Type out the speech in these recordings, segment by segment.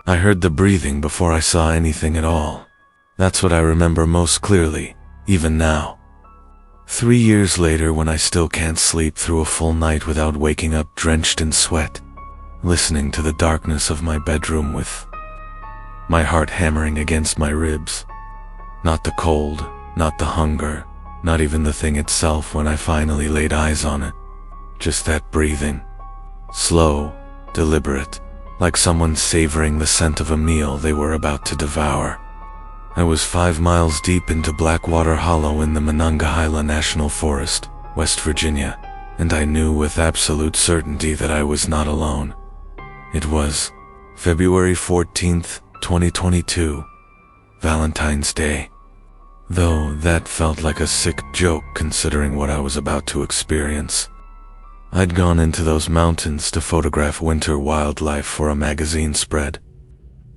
I heard the breathing before I saw anything at all. That's what I remember most clearly, even now. 3 years later, when I still can't sleep through a full night without waking up drenched in sweat, listening to the darkness of my bedroom with my heart hammering against my ribs. Not the cold, not the hunger, not even the thing itself when I finally laid eyes on it. Just that breathing. Slow, deliberate, like someone savoring the scent of a meal they were about to devour. I was 5 miles deep into Blackwater Hollow in the Monongahela National Forest, West Virginia, and I knew with absolute certainty that I was not alone. It was February 14th, 2022, Valentine's Day. Though that felt like a sick joke considering what I was about to experience. I'd gone into those mountains to photograph winter wildlife for a magazine spread,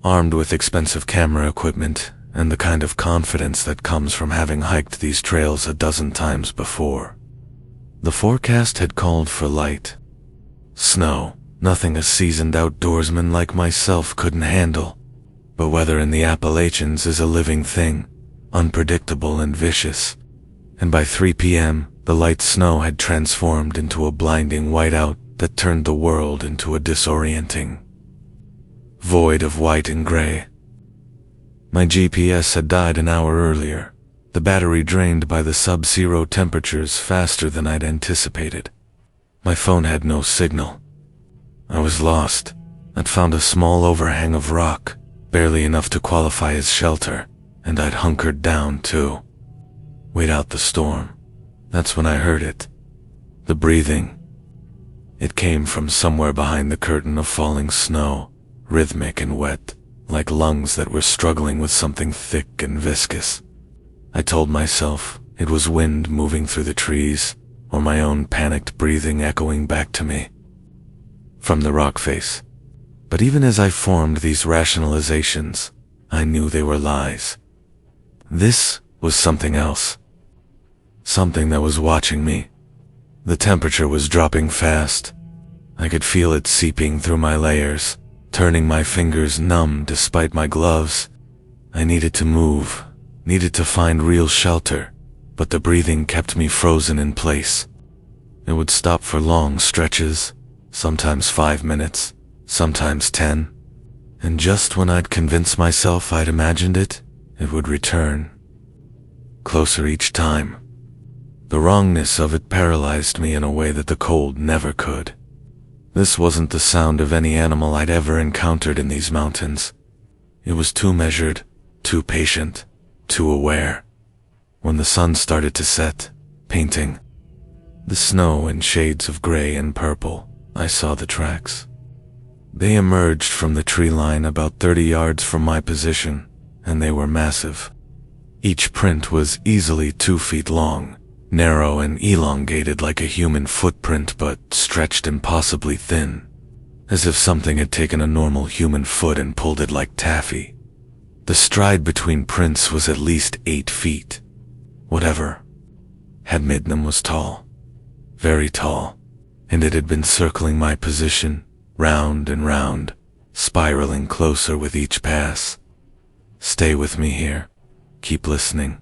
armed with expensive camera equipment and the kind of confidence that comes from having hiked these trails a dozen times before. The forecast had called for light snow, nothing a seasoned outdoorsman like myself couldn't handle. But weather in the Appalachians is a living thing, unpredictable and vicious, and by 3 p.m., the light snow had transformed into a blinding whiteout that turned the world into a disorienting void of white and gray. My GPS had died an hour earlier, the battery drained by the sub-zero temperatures faster than I'd anticipated. My phone had no signal. I was lost. I'd found a small overhang of rock, barely enough to qualify as shelter, and I'd hunkered down to wait out the storm. That's when I heard it. The breathing. It came from somewhere behind the curtain of falling snow, rhythmic and wet, like lungs that were struggling with something thick and viscous. I told myself it was wind moving through the trees, or my own panicked breathing echoing back to me from the rock face. But even as I formed these rationalizations, I knew they were lies. This was something else. Something that was watching me. The temperature was dropping fast. I could feel it seeping through my layers, turning my fingers numb despite my gloves. I needed to move, needed to find real shelter, but the breathing kept me frozen in place. It would stop for long stretches, sometimes 5 minutes, sometimes 10, and just when I'd convinced myself I'd imagined it, it would return. Closer each time. The wrongness of it paralyzed me in a way that the cold never could. This wasn't the sound of any animal I'd ever encountered in these mountains. It was too measured, too patient, too aware. When the sun started to set, painting the snow in shades of gray and purple, I saw the tracks. They emerged from the tree line about 30 yards from my position, and they were massive. Each print was easily 2 feet long, narrow and elongated like a human footprint but stretched impossibly thin, as if something had taken a normal human foot and pulled it like taffy. The stride between prints was at least 8 feet. Whatever had made them was tall, very tall, and it had been circling my position, round and round, spiraling closer with each pass. Stay with me here. Keep listening.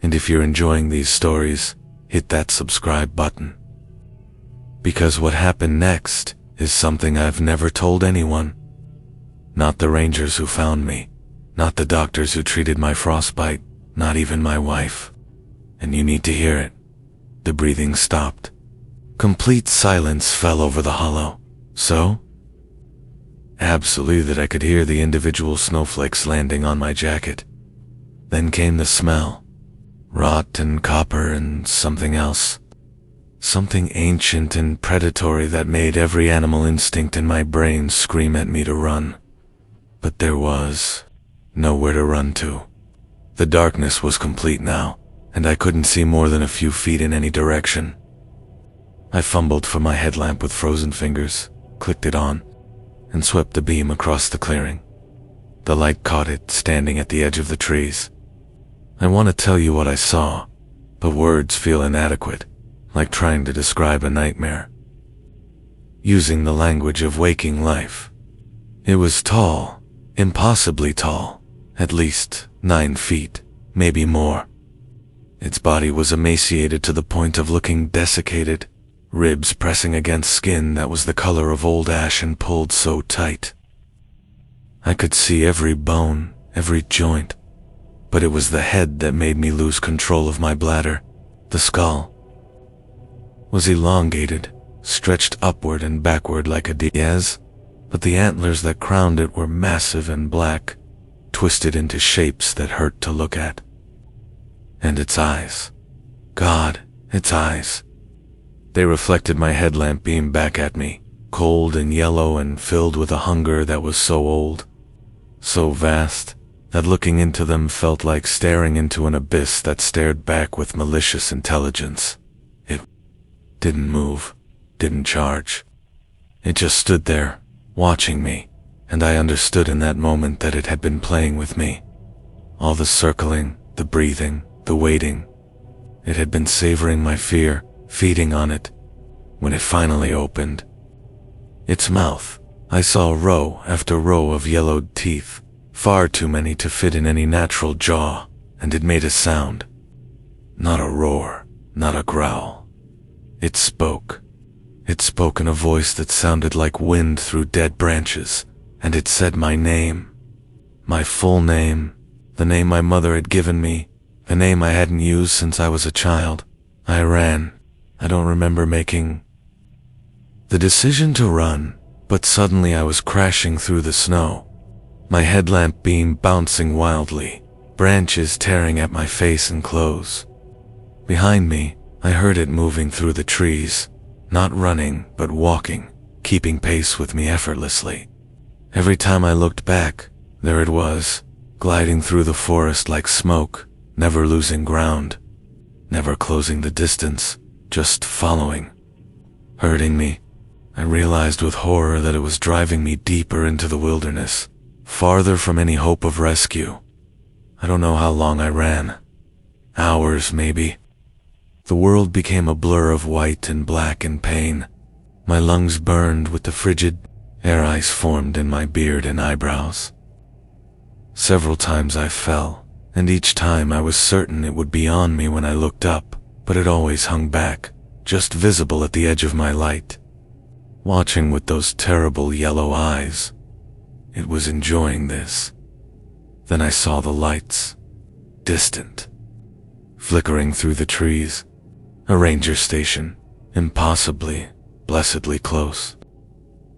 And if you're enjoying these stories, hit that subscribe button. Because what happened next is something I've never told anyone. Not the rangers who found me, not the doctors who treated my frostbite, not even my wife. And you need to hear it. The breathing stopped. Complete silence fell over the hollow. So? Absolutely that I could hear the individual snowflakes landing on my jacket. Then came the smell. Rot and copper and something else. Something ancient and predatory that made every animal instinct in my brain scream at me to run. But there was nowhere to run to. The darkness was complete now, and I couldn't see more than a few feet in any direction. I fumbled for my headlamp with frozen fingers, clicked it on, and swept the beam across the clearing. The light caught it, standing at the edge of the trees. I want to tell you what I saw, but words feel inadequate, like trying to describe a nightmare, using the language of waking life. It was tall, Impossibly tall, at least 9 feet, maybe more. Its body was emaciated to the point of looking desiccated, ribs pressing against skin that was the color of old ash and pulled so tight. I could see every bone, every joint, but it was the head that made me lose control of my bladder. The skull was elongated, stretched upward and backward like a Diaz, but the antlers that crowned it were massive and black, twisted into shapes that hurt to look at. And its eyes. God, its eyes. They reflected my headlamp beam back at me, cold and yellow and filled with a hunger that was so old, so vast, that looking into them felt like staring into an abyss that stared back with malicious intelligence. It didn't move, didn't charge. It just stood there, watching me, and I understood in that moment that it had been playing with me. All the circling, the breathing, the waiting. It had been savoring my fear, feeding on it. When it finally opened its mouth, I saw row after row of yellowed teeth, far too many to fit in any natural jaw, and it made a sound. Not a roar, not a growl. It spoke. It spoke in a voice that sounded like wind through dead branches, and it said my name. My full name, the name my mother had given me, the name I hadn't used since I was a child. I ran. I don't remember making the decision to run, but suddenly I was crashing through the snow. My headlamp beam bouncing wildly, branches tearing at my face and clothes. Behind me, I heard it moving through the trees, not running, but walking, keeping pace with me effortlessly. Every time I looked back, there it was, gliding through the forest like smoke, never losing ground, never closing the distance, just following, hurting me. I realized with horror that it was driving me deeper into the wilderness, farther from any hope of rescue. I don't know how long I ran. Hours, maybe. The world became a blur of white and black and pain. My lungs burned with the frigid air ice formed in my beard and eyebrows. Several times I fell, and each time I was certain it would be on me when I looked up, but it always hung back, just visible at the edge of my light. Watching with those terrible yellow eyes. It was enjoying this. Then I saw the lights, distant, flickering through the trees. A ranger station, impossibly, blessedly close.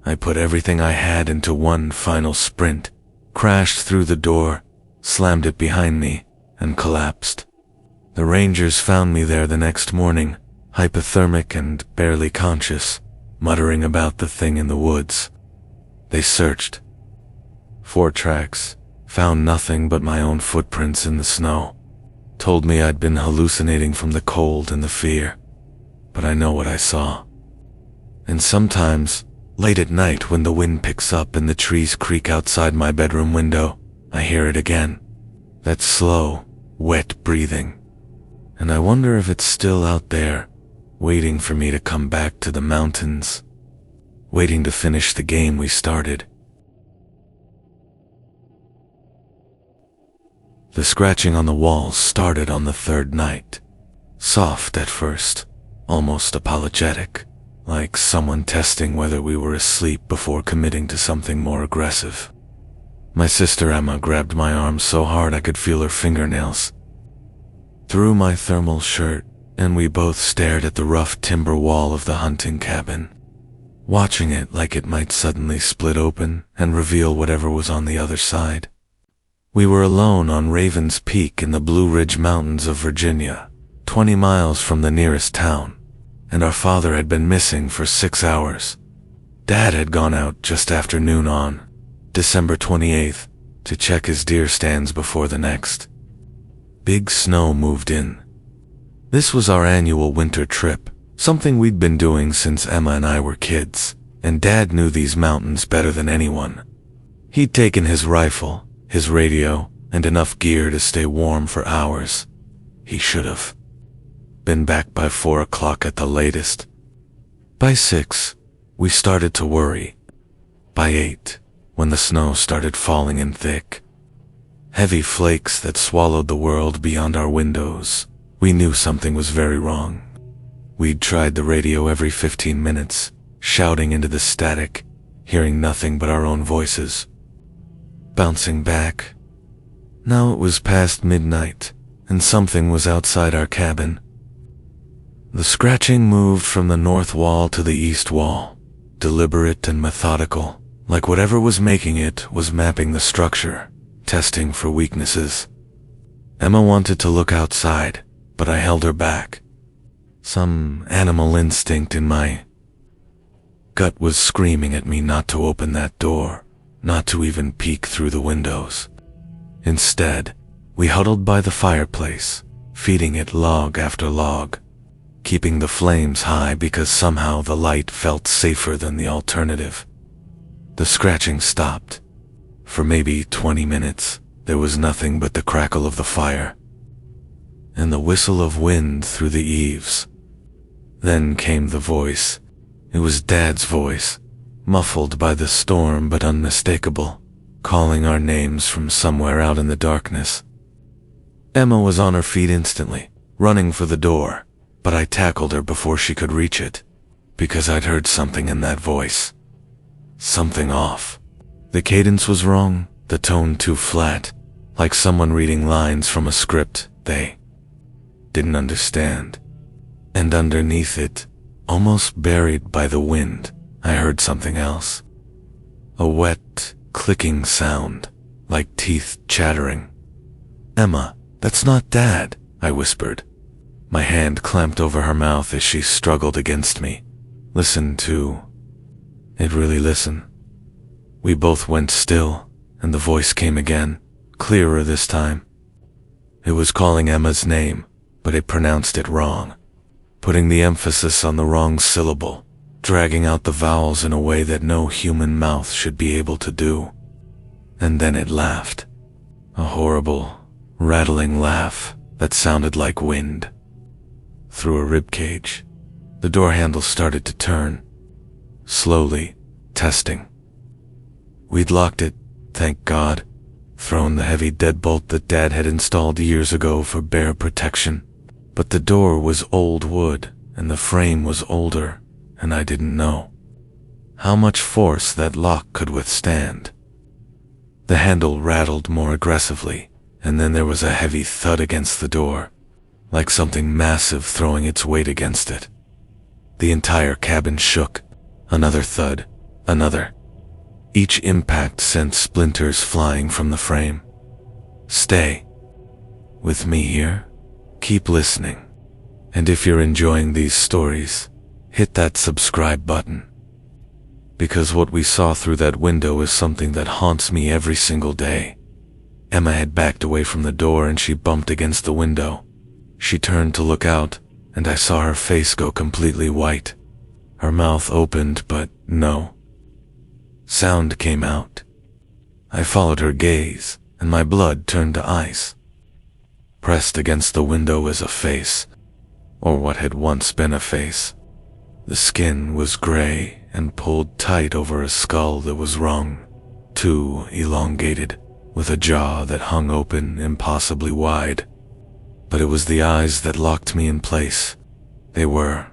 I put everything I had into one final sprint, crashed through the door, slammed it behind me, and collapsed. The rangers found me there the next morning, hypothermic and barely conscious, muttering about the thing in the woods. They searched. 4 tracks, found nothing but my own footprints in the snow. Told me I'd been hallucinating from the cold and the fear, but I know what I saw. And sometimes, late at night when the wind picks up and the trees creak outside my bedroom window, I hear it again. That slow, wet breathing. And I wonder if it's still out there, waiting for me to come back to the mountains, waiting to finish the game we started. The scratching on the walls started on the 3rd night. Soft at first, almost apologetic, like someone testing whether we were asleep before committing to something more aggressive. My sister Emma grabbed my arm so hard I could feel her fingernails through my thermal shirt, and we both stared at the rough timber wall of the hunting cabin, watching it like it might suddenly split open and reveal whatever was on the other side. We were alone on Raven's Peak in the Blue Ridge Mountains of Virginia, 20 miles from the nearest town, and our father had been missing for 6 hours. Dad had gone out just after noon on December 28th to check his deer stands before the next. Big snow moved in. This was our annual winter trip, something we'd been doing since Emma and I were kids, and Dad knew these mountains better than anyone. He'd taken his rifle, his radio, and enough gear to stay warm for hours. He should have been back by 4 o'clock at the latest. By 6, we started to worry. By 8, when the snow started falling in thick, heavy flakes that swallowed the world beyond our windows, we knew something was very wrong. We'd tried the radio every 15 minutes, shouting into the static, hearing nothing but our own voices, bouncing back. Now it was past midnight, and something was outside our cabin. The scratching moved from the north wall to the east wall, deliberate and methodical, like whatever was making it was mapping the structure, testing for weaknesses. Emma wanted to look outside, but I held her back. Some animal instinct in my gut was screaming at me not to open that door, not to even peek through the windows. Instead, we huddled by the fireplace, feeding it log after log, keeping the flames high because somehow the light felt safer than the alternative. The scratching stopped. For maybe 20 minutes, there was nothing but the crackle of the fire and the whistle of wind through the eaves. Then came the voice. It was Dad's voice, muffled by the storm but unmistakable, calling our names from somewhere out in the darkness. Emma was on her feet instantly, running for the door, but I tackled her before she could reach it, because I'd heard something in that voice. Something off. The cadence was wrong, the tone too flat, like someone reading lines from a script they didn't understand. And underneath it, almost buried by the wind, I heard something else. A wet, clicking sound, like teeth chattering. "Emma, that's not Dad," I whispered. My hand clamped over her mouth as she struggled against me. "Listen to..." It really listened. We both went still, and the voice came again, clearer this time. It was calling Emma's name, but it pronounced it wrong, putting the emphasis on the wrong syllable, dragging out the vowels in a way that no human mouth should be able to do. And then it laughed. A horrible, rattling laugh that sounded like wind. Through a ribcage, the door handle started to turn, slowly, testing. We'd locked it, thank God, thrown the heavy deadbolt that Dad had installed years ago for bear protection. But the door was old wood, and the frame was older, and I didn't know how much force that lock could withstand. The handle rattled more aggressively, and then there was a heavy thud against the door, like something massive throwing its weight against it. The entire cabin shook. Another thud, another. Each impact sent splinters flying from the frame. Stay with me here. Keep listening. And if you're enjoying these stories, hit that subscribe button. Because what we saw through that window is something that haunts me every single day. Emma had backed away from the door and she bumped against the window. She turned to look out, and I saw her face go completely white. Her mouth opened, but no sound came out. I followed her gaze, and my blood turned to ice. Pressed against the window was a face, or what had once been a face. The skin was gray and pulled tight over a skull that was wrong, too elongated, with a jaw that hung open impossibly wide. But it was the eyes that locked me in place. They were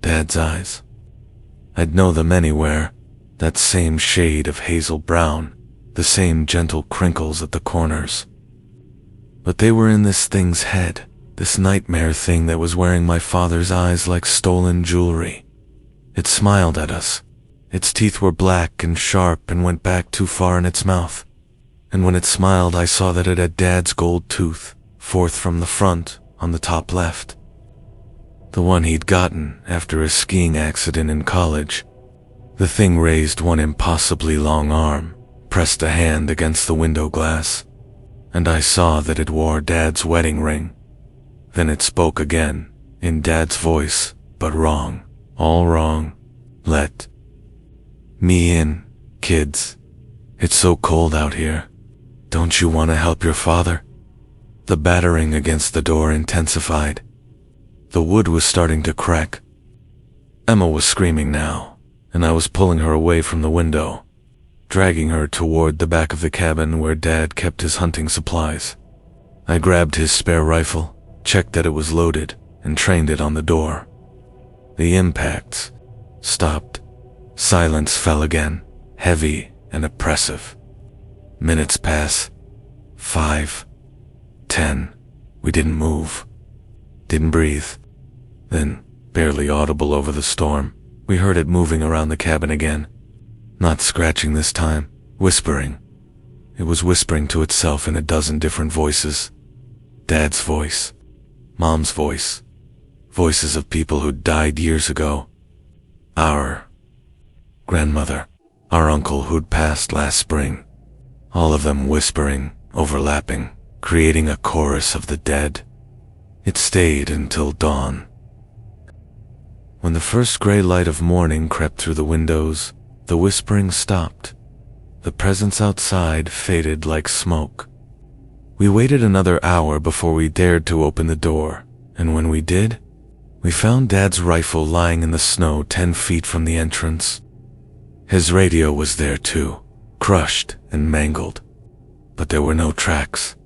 Dad's eyes. I'd know them anywhere, that same shade of hazel brown, the same gentle crinkles at the corners. But they were in this thing's head, this nightmare thing that was wearing my father's eyes like stolen jewelry. It smiled at us. Its teeth were black and sharp and went back too far in its mouth. And when it smiled, I saw that it had Dad's gold tooth, fourth from the front, on the top left. The one he'd gotten after a skiing accident in college. The thing raised one impossibly long arm, pressed a hand against the window glass, and I saw that it wore Dad's wedding ring. Then it spoke again, in Dad's voice, but wrong, all wrong. "Let me in, kids. It's so cold out here. Don't you want to help your father?" The battering against the door intensified. The wood was starting to crack. Emma was screaming now, and I was pulling her away from the window. dragging her toward the back of the cabin where Dad kept his hunting supplies. I grabbed his spare rifle, checked that it was loaded, and trained it on the door. The impacts stopped. Silence fell again, heavy and oppressive. Minutes pass. 5, 10. We didn't move. Didn't breathe. Then, barely audible over the storm, we heard it moving around the cabin again. Not scratching this time, whispering. It was whispering to itself in a dozen different voices. Dad's voice, Mom's voice, voices of people who died years ago. Our grandmother, our uncle who'd passed last spring. All of them whispering, overlapping, creating a chorus of the dead. It stayed until dawn. When the first gray light of morning crept through the windows, the whispering stopped. The presence outside faded like smoke. We waited another hour before we dared to open the door, and when we did, we found Dad's rifle lying in the snow 10 feet from the entrance. His radio was there too, crushed and mangled, but there were no tracks,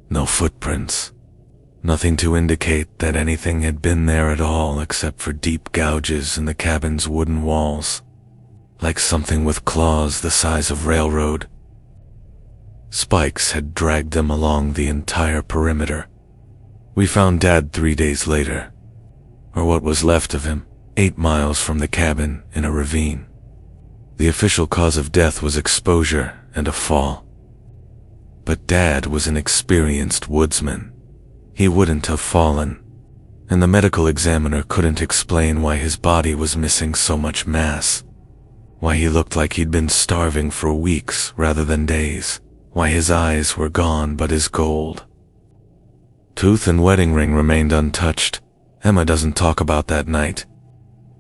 no footprints, nothing to indicate that anything had been there at all except for deep gouges in the cabin's wooden walls, like something with claws the size of railroad. Spikes had dragged them along the entire perimeter. We found Dad 3 days later, or what was left of him, 8 miles from the cabin in a ravine. The official cause of death was exposure and a fall. But Dad was an experienced woodsman. He wouldn't have fallen, and the medical examiner couldn't explain why his body was missing so much mass, why he looked like he'd been starving for weeks rather than days, why his eyes were gone but his gold. Tooth and wedding ring remained untouched. Emma doesn't talk about that night.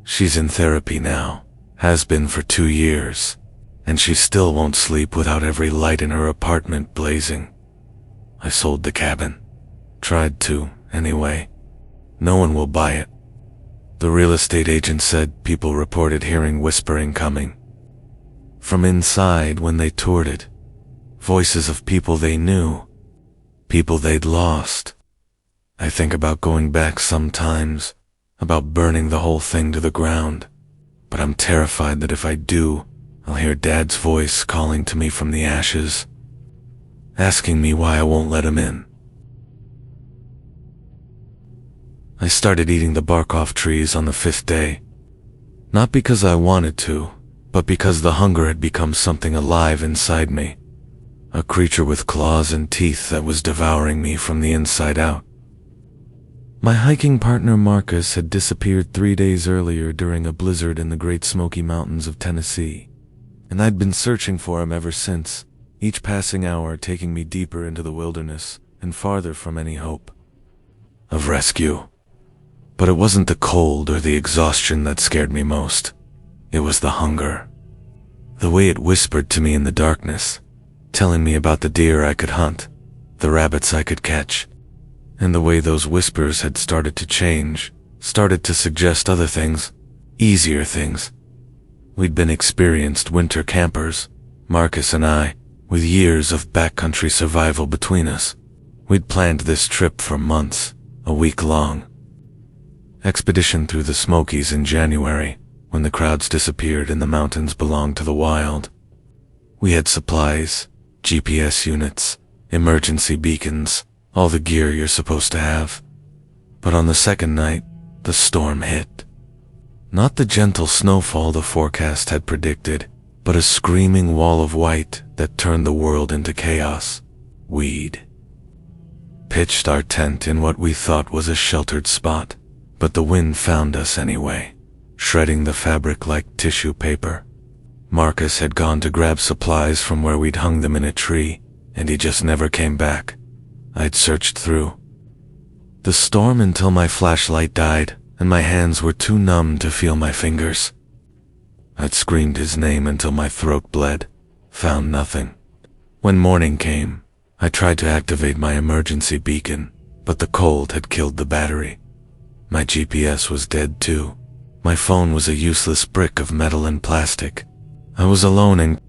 She's in therapy now, has been for 2 years, and she still won't sleep without every light in her apartment blazing. I sold the cabin. Tried to, anyway. No one will buy it. The real estate agent said people reported hearing whispering coming from inside when they toured it. Voices of people they knew, people they'd lost. I think about going back sometimes, about burning the whole thing to the ground, but I'm terrified that if I do, I'll hear Dad's voice calling to me from the ashes, asking me why I won't let him in. I started eating the bark off trees on the 5th day, not because I wanted to, but because the hunger had become something alive inside me. A creature with claws and teeth that was devouring me from the inside out. My hiking partner Marcus had disappeared 3 days earlier during a blizzard in the Great Smoky Mountains of Tennessee, and I'd been searching for him ever since, each passing hour taking me deeper into the wilderness and farther from any hope of rescue. But it wasn't the cold or the exhaustion that scared me most. It was the hunger. The way it whispered to me in the darkness, telling me about the deer I could hunt, the rabbits I could catch, and the way those whispers had started to change, started to suggest other things, easier things. We'd been experienced winter campers, Marcus and I, with years of backcountry survival between us. We'd planned this trip for months, a week long. Expedition through the Smokies in January, when the crowds disappeared and the mountains belonged to the wild. We had supplies, GPS units, emergency beacons, all the gear you're supposed to have. But on the second night, the storm hit. Not the gentle snowfall the forecast had predicted, but a screaming wall of white that turned the world into chaos. We'd pitched our tent in what we thought was a sheltered spot, but the wind found us anyway, shredding the fabric like tissue paper. Marcus had gone to grab supplies from where we'd hung them in a tree, and he just never came back. I'd searched through the storm until my flashlight died, and my hands were too numb to feel my fingers. I'd screamed his name until my throat bled, found nothing. When morning came, I tried to activate my emergency beacon, but the cold had killed the battery. My GPS was dead too. My phone was a useless brick of metal and plastic. I was alone and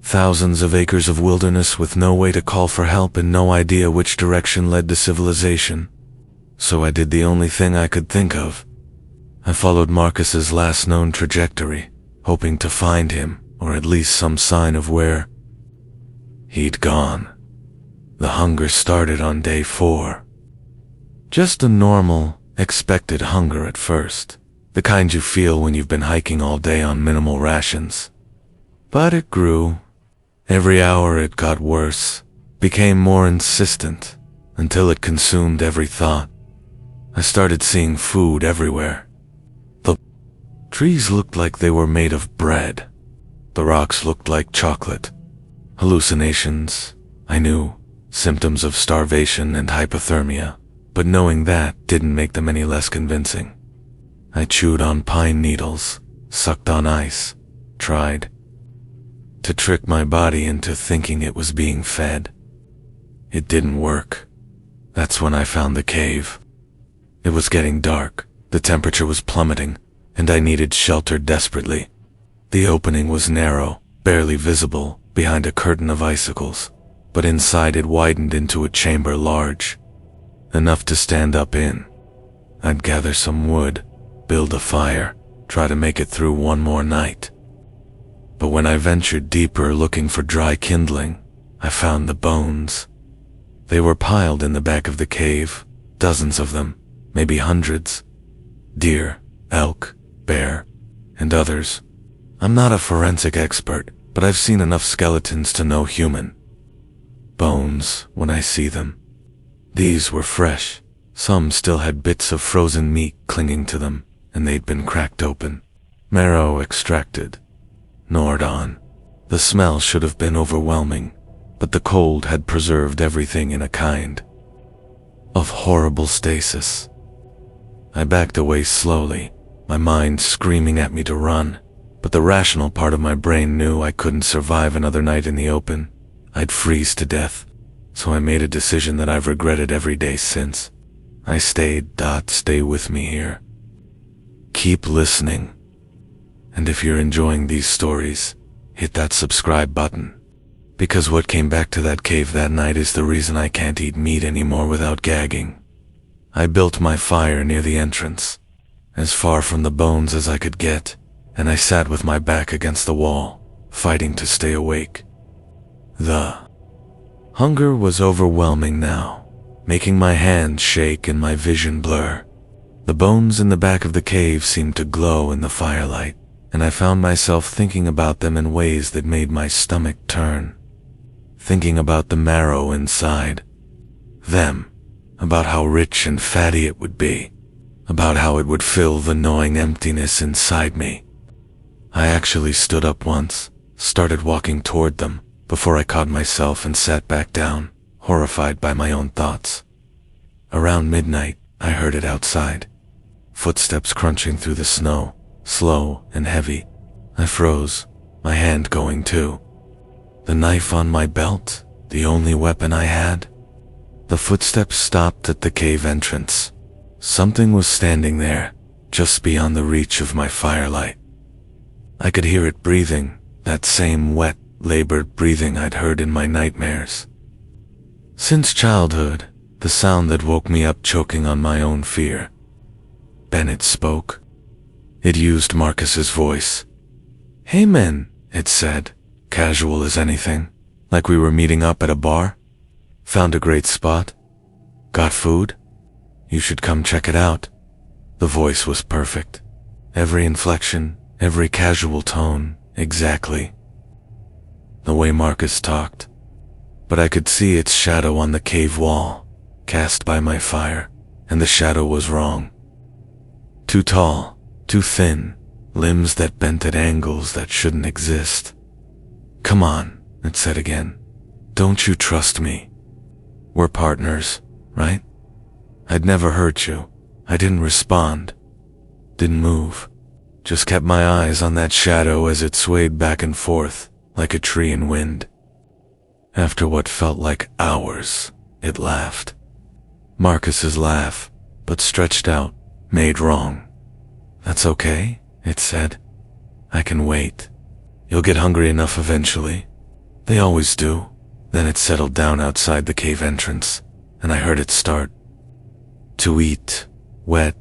Thousands of acres of wilderness with no way to call for help and no idea which direction led to civilization. So I did the only thing I could think of. I followed Marcus's last known trajectory, hoping to find him, or at least some sign of where he'd gone. The hunger started on day 4. Just a normal, expected hunger at first, the kind you feel when you've been hiking all day on minimal rations. But it grew. Every hour it got worse, became more insistent, until it consumed every thought. I started seeing food everywhere. The trees looked like they were made of bread. The rocks looked like chocolate. Hallucinations, I knew, symptoms of starvation and hypothermia, but knowing that didn't make them any less convincing. I chewed on pine needles, sucked on ice, tried to trick my body into thinking it was being fed. It didn't work. That's when I found the cave. It was getting dark, the temperature was plummeting, and I needed shelter desperately. The opening was narrow, barely visible, behind a curtain of icicles, but inside it widened into a chamber large, enough to stand up in. I'd gather some wood, build a fire, try to make it through one more night. But when I ventured deeper looking for dry kindling, I found the bones. They were piled in the back of the cave, dozens of them, maybe hundreds. Deer, elk, bear, and others. I'm not a forensic expert, but I've seen enough skeletons to know human bones when I see them. These were fresh. Some still had bits of frozen meat clinging to them, and they'd been cracked open. Marrow extracted. Gnawed on. The smell should have been overwhelming, but the cold had preserved everything in a kind of horrible stasis. I backed away slowly, my mind screaming at me to run, but the rational part of my brain knew I couldn't survive another night in the open. I'd freeze to death, so I made a decision that I've regretted every day since. I stayed. Stay with me here. Keep listening. And if you're enjoying these stories, hit that subscribe button. Because what came back to that cave that night is the reason I can't eat meat anymore without gagging. I built my fire near the entrance, as far from the bones as I could get, and I sat with my back against the wall, fighting to stay awake. The hunger was overwhelming now, making my hands shake and my vision blur. The bones in the back of the cave seemed to glow in the firelight, and I found myself thinking about them in ways that made my stomach turn. Thinking about the marrow inside. Them. About how rich and fatty it would be. About how it would fill the gnawing emptiness inside me. I actually stood up once, started walking toward them, before I caught myself and sat back down, horrified by my own thoughts. Around midnight, I heard it outside. Footsteps crunching through the snow, slow and heavy. I froze, my hand going too. The knife on my belt, the only weapon I had. The footsteps stopped at the cave entrance. Something was standing there, just beyond the reach of my firelight. I could hear it breathing, that same wet, labored breathing I'd heard in my nightmares. Since childhood, the sound that woke me up choking on my own fear. Bennett spoke. It used Marcus's voice. "Hey men," it said, casual as anything, like we were meeting up at a bar. "Found a great spot? Got food? You should come check it out." The voice was perfect. Every inflection, every casual tone, exactly the way Marcus talked. But I could see its shadow on the cave wall, cast by my fire, and the shadow was wrong. Too tall, too thin, limbs that bent at angles that shouldn't exist. "Come on," it said again. "Don't you trust me? We're partners, right?" I'd never hurt you. I didn't respond. Didn't move. Just kept my eyes on that shadow as it swayed back and forth, like a tree in wind. After what felt like hours, it laughed. Marcus's laugh, but stretched out, made wrong. "That's okay," it said. "I can wait. You'll get hungry enough eventually. They always do. Then it settled down outside the cave entrance, and I heard it start to eat. Wet,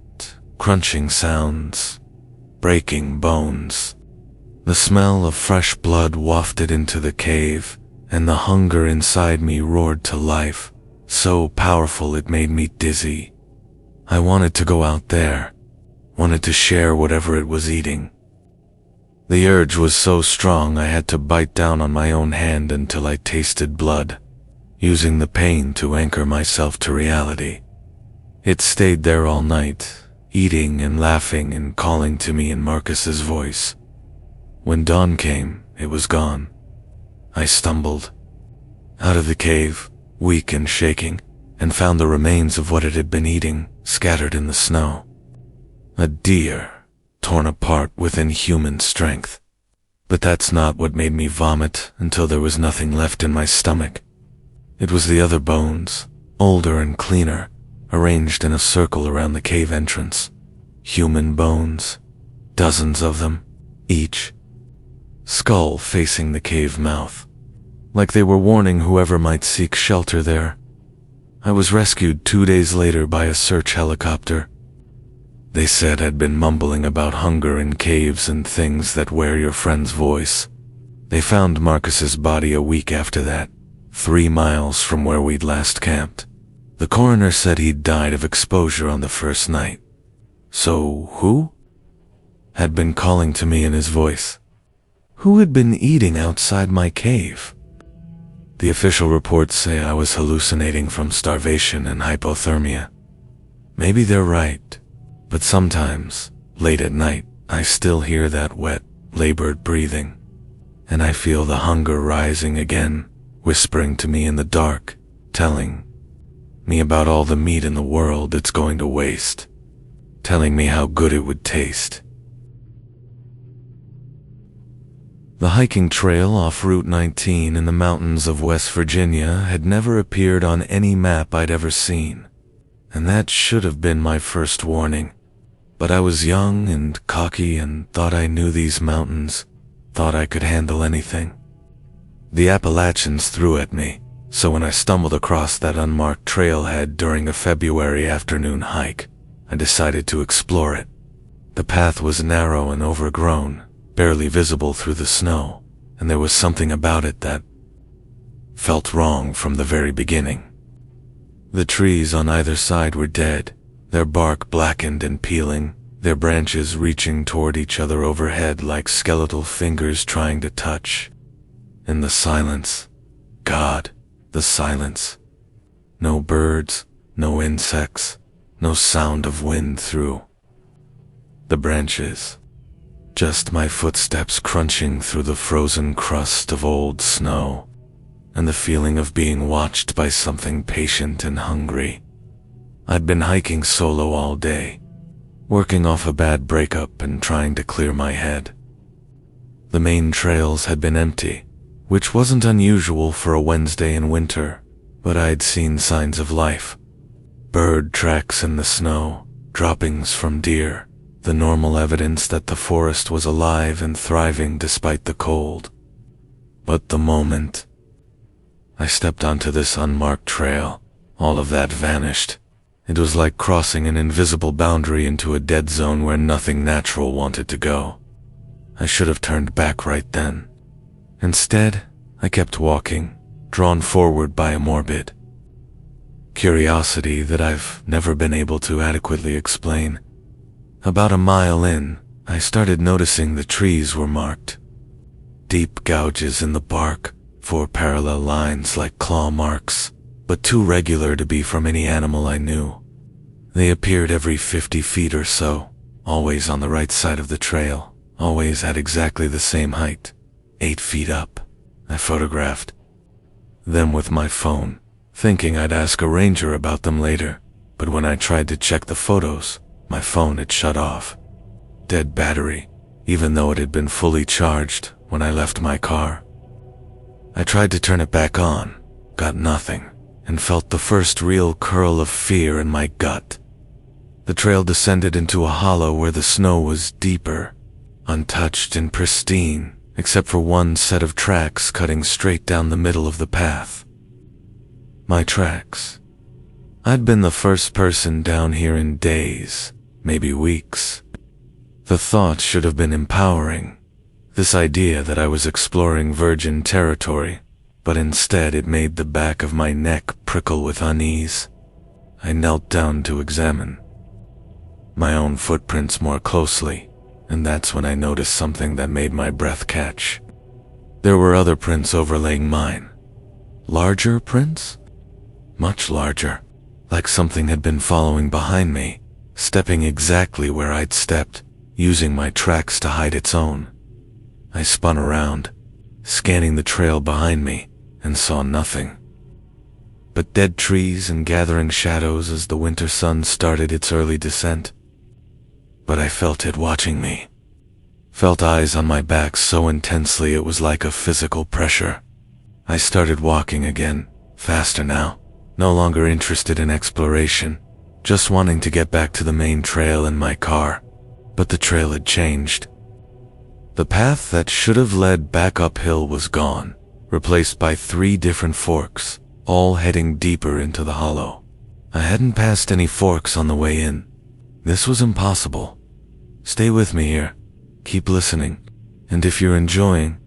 crunching sounds, breaking bones. The smell of fresh blood wafted into the cave, and the hunger inside me roared to life, so powerful it made me dizzy. I wanted to go out there, wanted to share whatever it was eating. The urge was so strong I had to bite down on my own hand until I tasted blood, using the pain to anchor myself to reality. It stayed there all night, eating and laughing and calling to me in Marcus's voice. When dawn came, it was gone. I stumbled out of the cave, weak and shaking, and found the remains of what it had been eating scattered in the snow. A deer, torn apart with inhuman strength. But that's not what made me vomit until there was nothing left in my stomach. It was the other bones, older and cleaner, arranged in a circle around the cave entrance. Human bones, dozens of them, each. Skull facing the cave mouth, like they were warning whoever might seek shelter there. I was rescued 2 days later by a search helicopter. They said I'd been mumbling about hunger in caves and things that wear your friend's voice. They found Marcus's body a week after that, 3 miles from where we'd last camped. The coroner said he'd died of exposure on the first night. So who had been calling to me in his voice? Who had been eating outside my cave? The official reports say I was hallucinating from starvation and hypothermia. Maybe they're right, but sometimes, late at night, I still hear that wet, labored breathing, and I feel the hunger rising again, whispering to me in the dark, telling me about all the meat in the world it's going to waste, telling me how good it would taste. The hiking trail off Route 19 in the mountains of West Virginia had never appeared on any map I'd ever seen, and that should have been my first warning. But I was young and cocky and thought I knew these mountains, thought I could handle anything. The Appalachians threw at me, so when I stumbled across that unmarked trailhead during a February afternoon hike, I decided to explore it. The path was narrow and overgrown, barely visible through the snow, and there was something about it that felt wrong from the very beginning. The trees on either side were dead, their bark blackened and peeling, their branches reaching toward each other overhead like skeletal fingers trying to touch. In the silence, God, the silence. No birds, no insects, no sound of wind through the branches. Just my footsteps crunching through the frozen crust of old snow, and the feeling of being watched by something patient and hungry. I'd been hiking solo all day, working off a bad breakup and trying to clear my head. The main trails had been empty, which wasn't unusual for a Wednesday in winter, but I'd seen signs of life. Bird tracks in the snow, droppings from deer, the normal evidence that the forest was alive and thriving despite the cold. But the moment I stepped onto this unmarked trail, all of that vanished. It was like crossing an invisible boundary into a dead zone where nothing natural wanted to go. I should have turned back right then. Instead, I kept walking, drawn forward by a morbid curiosity that I've never been able to adequately explain. About a mile in, I started noticing the trees were marked. Deep gouges in the bark, 4 parallel lines like claw marks, but too regular to be from any animal I knew. They appeared every 50 feet or so, always on the right side of the trail, always at exactly the same height, 8 feet up. I photographed them with my phone, thinking I'd ask a ranger about them later, but when I tried to check the photos, my phone had shut off. Dead battery, even though it had been fully charged when I left my car. I tried to turn it back on, got nothing, and felt the first real curl of fear in my gut. The trail descended into a hollow where the snow was deeper, untouched and pristine, except for one set of tracks cutting straight down the middle of the path. My tracks. I'd been the first person down here in days, maybe weeks. The thought should have been empowering, this idea that I was exploring virgin territory, but instead it made the back of my neck prickle with unease. I knelt down to examine my own footprints more closely, and that's when I noticed something that made my breath catch. There were other prints overlaying mine. Larger prints? Much larger, like something had been following behind me, stepping exactly where I'd stepped, using my tracks to hide its own. I spun around, scanning the trail behind me, and saw nothing but dead trees and gathering shadows as the winter sun started its early descent. But I felt it watching me. Felt eyes on my back so intensely it was like a physical pressure. I started walking again, faster now, no longer interested in exploration, just wanting to get back to the main trail in my car. But the trail had changed. The path that should have led back uphill was gone, replaced by 3 different forks, all heading deeper into the hollow. I hadn't passed any forks on the way in. This was impossible. Stay with me here. Keep listening. And if you're enjoying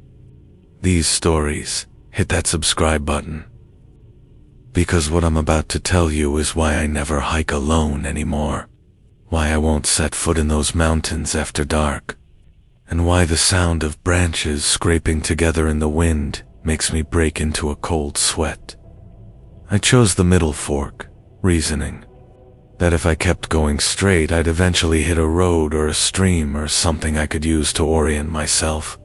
these stories, hit that subscribe button. Because what I'm about to tell you is why I never hike alone anymore. Why I won't set foot in those mountains after dark. And why the sound of branches scraping together in the wind makes me break into a cold sweat. I chose the middle fork, reasoning that if I kept going straight, I'd eventually hit a road or a stream or something I could use to orient myself.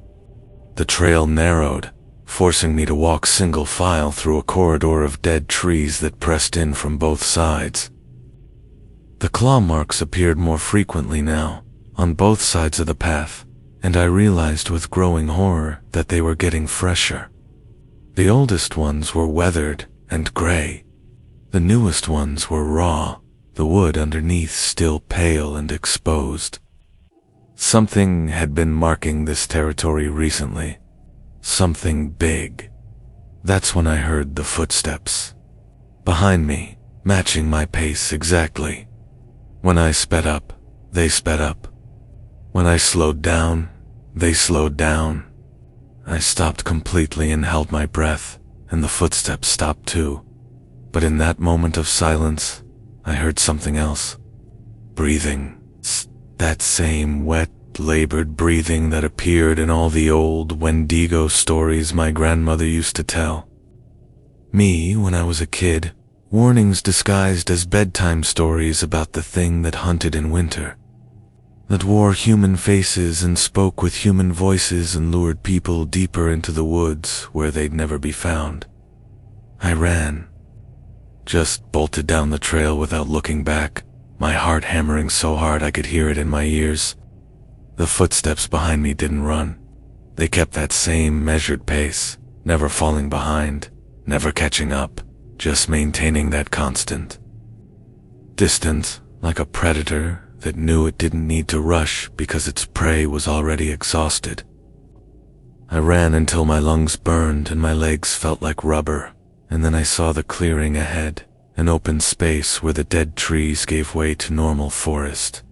The trail narrowed, forcing me to walk single file through a corridor of dead trees that pressed in from both sides. The claw marks appeared more frequently now, on both sides of the path, and I realized with growing horror that they were getting fresher. The oldest ones were weathered and gray. The newest ones were raw, the wood underneath still pale and exposed. Something had been marking this territory recently. Something big. That's when I heard the footsteps. Behind me, matching my pace exactly. When I sped up, they sped up. When I slowed down, they slowed down. I stopped completely and held my breath, and the footsteps stopped too. But in that moment of silence, I heard something else. Breathing. That same wet, labored breathing that appeared in all the old Wendigo stories my grandmother used to tell me when I was a kid, warnings disguised as bedtime stories about the thing that hunted in winter, that wore human faces and spoke with human voices and lured people deeper into the woods where they'd never be found. I ran, just bolted down the trail without looking back, my heart hammering so hard I could hear it in my ears. The footsteps behind me didn't run. They kept that same measured pace, never falling behind, never catching up, just maintaining that constant distance, like a predator that knew it didn't need to rush because its prey was already exhausted. I ran until my lungs burned and my legs felt like rubber, and then I saw the clearing ahead, an open space where the dead trees gave way to normal forest.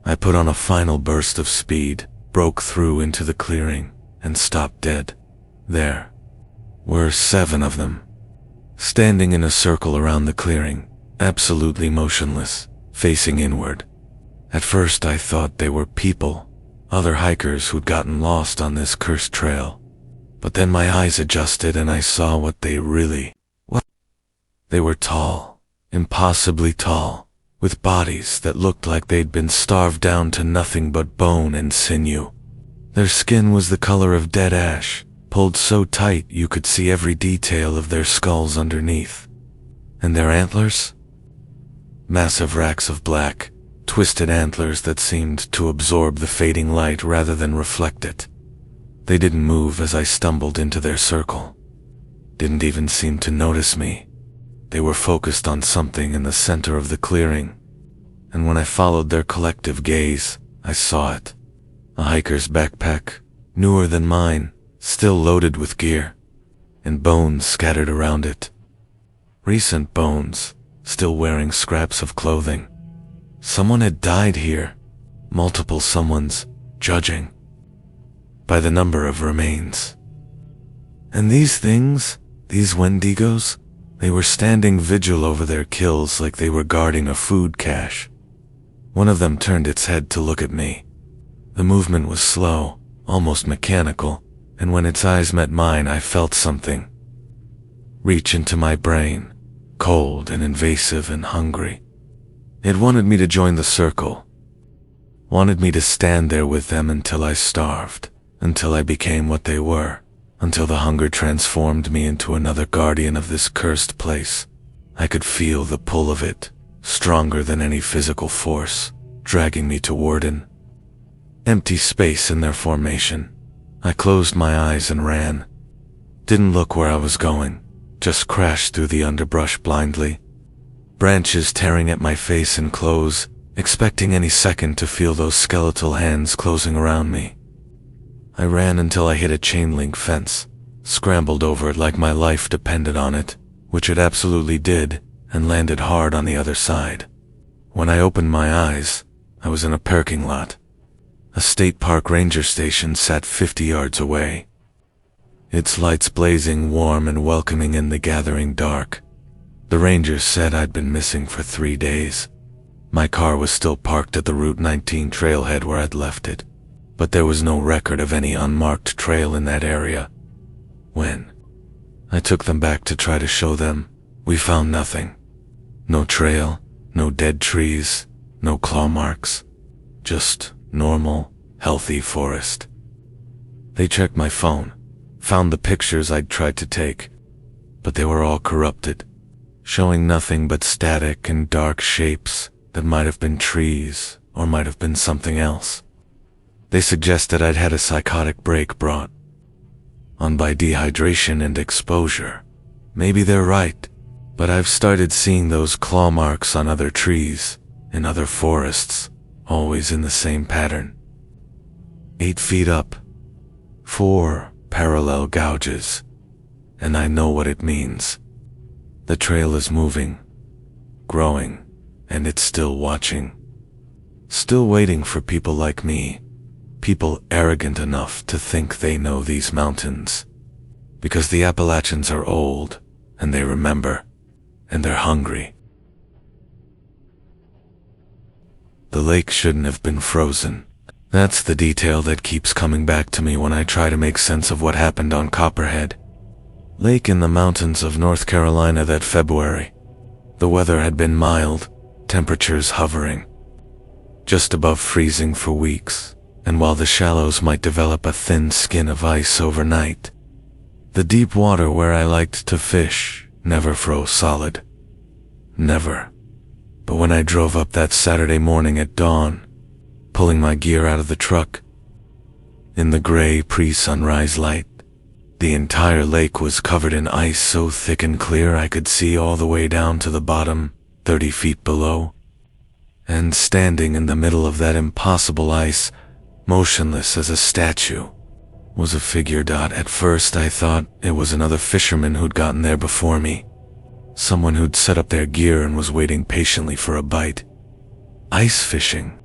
I put on a final burst of speed, broke through into the clearing, and stopped dead. There were 7 of them, standing in a circle around the clearing, absolutely motionless, facing inward. At first I thought they were people, other hikers who'd gotten lost on this cursed trail. But then my eyes adjusted and I saw what they really were. They were tall, impossibly tall, with bodies that looked like they'd been starved down to nothing but bone and sinew. Their skin was the color of dead ash, pulled so tight you could see every detail of their skulls underneath. And their antlers? Massive racks of black, twisted antlers that seemed to absorb the fading light rather than reflect it. They didn't move as I stumbled into their circle. Didn't even seem to notice me. They were focused on something in the center of the clearing, and when I followed their collective gaze, I saw it. A hiker's backpack, newer than mine, still loaded with gear, and bones scattered around it. Recent bones, still wearing scraps of clothing. Someone had died here, multiple someones, judging by the number of remains. And these things, these Wendigos, they were standing vigil over their kills like they were guarding a food cache. One of them turned its head to look at me. The movement was slow, almost mechanical, and when its eyes met mine, I felt something reach into my brain, cold and invasive and hungry. It wanted me to join the circle, wanted me to stand there with them until I starved, until I became what they were, until the hunger transformed me into another guardian of this cursed place. I could feel the pull of it, stronger than any physical force, dragging me toward an empty space in their formation. I closed my eyes and ran. Didn't look where I was going, just crashed through the underbrush blindly. Branches tearing at my face and clothes, expecting any second to feel those skeletal hands closing around me. I ran until I hit a chain-link fence, scrambled over it like my life depended on it, which it absolutely did, and landed hard on the other side. When I opened my eyes, I was in a parking lot. A state park ranger station sat 50 yards away, its lights blazing warm and welcoming in the gathering dark. The rangers said I'd been missing for 3 days. My car was still parked at the Route 19 trailhead where I'd left it, but there was no record of any unmarked trail in that area. When I took them back to try to show them, we found nothing. No trail, no dead trees, no claw marks, just normal, healthy forest. They checked my phone, found the pictures I'd tried to take, but they were all corrupted, showing nothing but static and dark shapes that might have been trees or might have been something else. They suggested I'd had a psychotic break brought on by dehydration and exposure. Maybe they're right, but I've started seeing those claw marks on other trees, in other forests, always in the same pattern. 8 feet up, 4 parallel gouges, and I know what it means. The trail is moving, growing, and it's still watching. Still waiting for people like me, people arrogant enough to think they know these mountains. Because the Appalachians are old, and they remember, and they're hungry. The lake shouldn't have been frozen. That's the detail that keeps coming back to me when I try to make sense of what happened on Copperhead Lake in the mountains of North Carolina that February. The weather had been mild, temperatures hovering just above freezing for weeks, and while the shallows might develop a thin skin of ice overnight, the deep water where I liked to fish never froze solid. Never. But when I drove up that Saturday morning at dawn, pulling my gear out of the truck, in the gray pre-sunrise light, the entire lake was covered in ice so thick and clear I could see all the way down to the bottom, 30 feet below. And standing in the middle of that impossible ice, motionless as a statue, was a figure. At first I thought it was another fisherman who'd gotten there before me. Someone who'd set up their gear and was waiting patiently for a bite. Ice fishing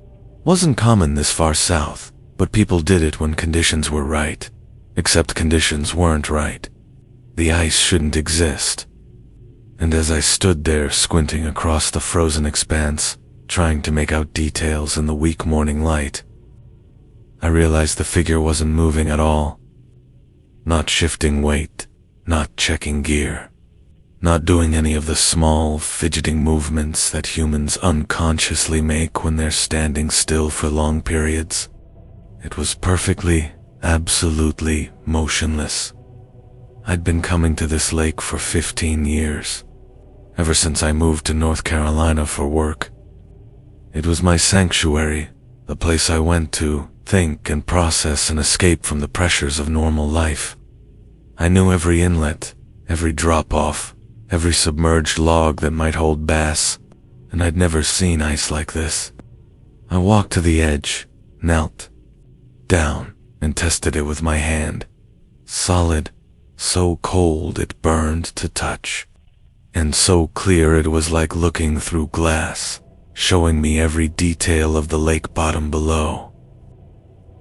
wasn't common this far south, but people did it when conditions were right. Except conditions weren't right. The ice shouldn't exist. And as I stood there squinting across the frozen expanse, trying to make out details in the weak morning light, I realized the figure wasn't moving at all. Not shifting weight, not checking gear, not doing any of the small, fidgeting movements that humans unconsciously make when they're standing still for long periods. It was perfectly, absolutely motionless. I'd been coming to this lake for 15 years, ever since I moved to North Carolina for work. It was my sanctuary, the place I went to think and process and escape from the pressures of normal life. I knew every inlet, every drop-off, every submerged log that might hold bass, and I'd never seen ice like this. I walked to the edge, knelt down, and tested it with my hand. Solid, so cold it burned to touch, and so clear it was like looking through glass, showing me every detail of the lake bottom below.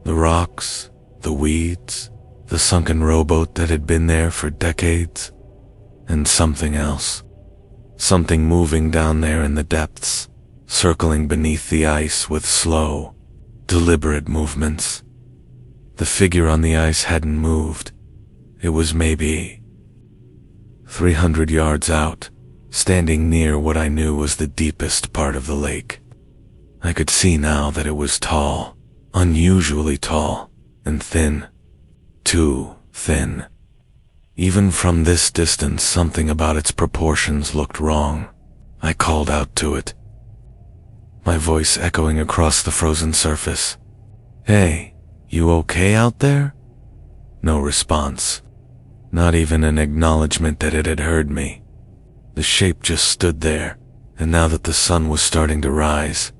The rocks, the weeds, the sunken rowboat that had been there for decades, and something else. Something moving down there in the depths, circling beneath the ice with slow, deliberate movements. The figure on the ice hadn't moved. It was maybe 300 yards out, standing near what I knew was the deepest part of the lake. I could see now that it was tall, unusually tall, and thin. Too thin. Even from this distance, something about its proportions looked wrong. I called out to it, my voice echoing across the frozen surface. "Hey, you okay out there?" No response. Not even an acknowledgement that it had heard me. The shape just stood there, and now that the sun was starting to rise,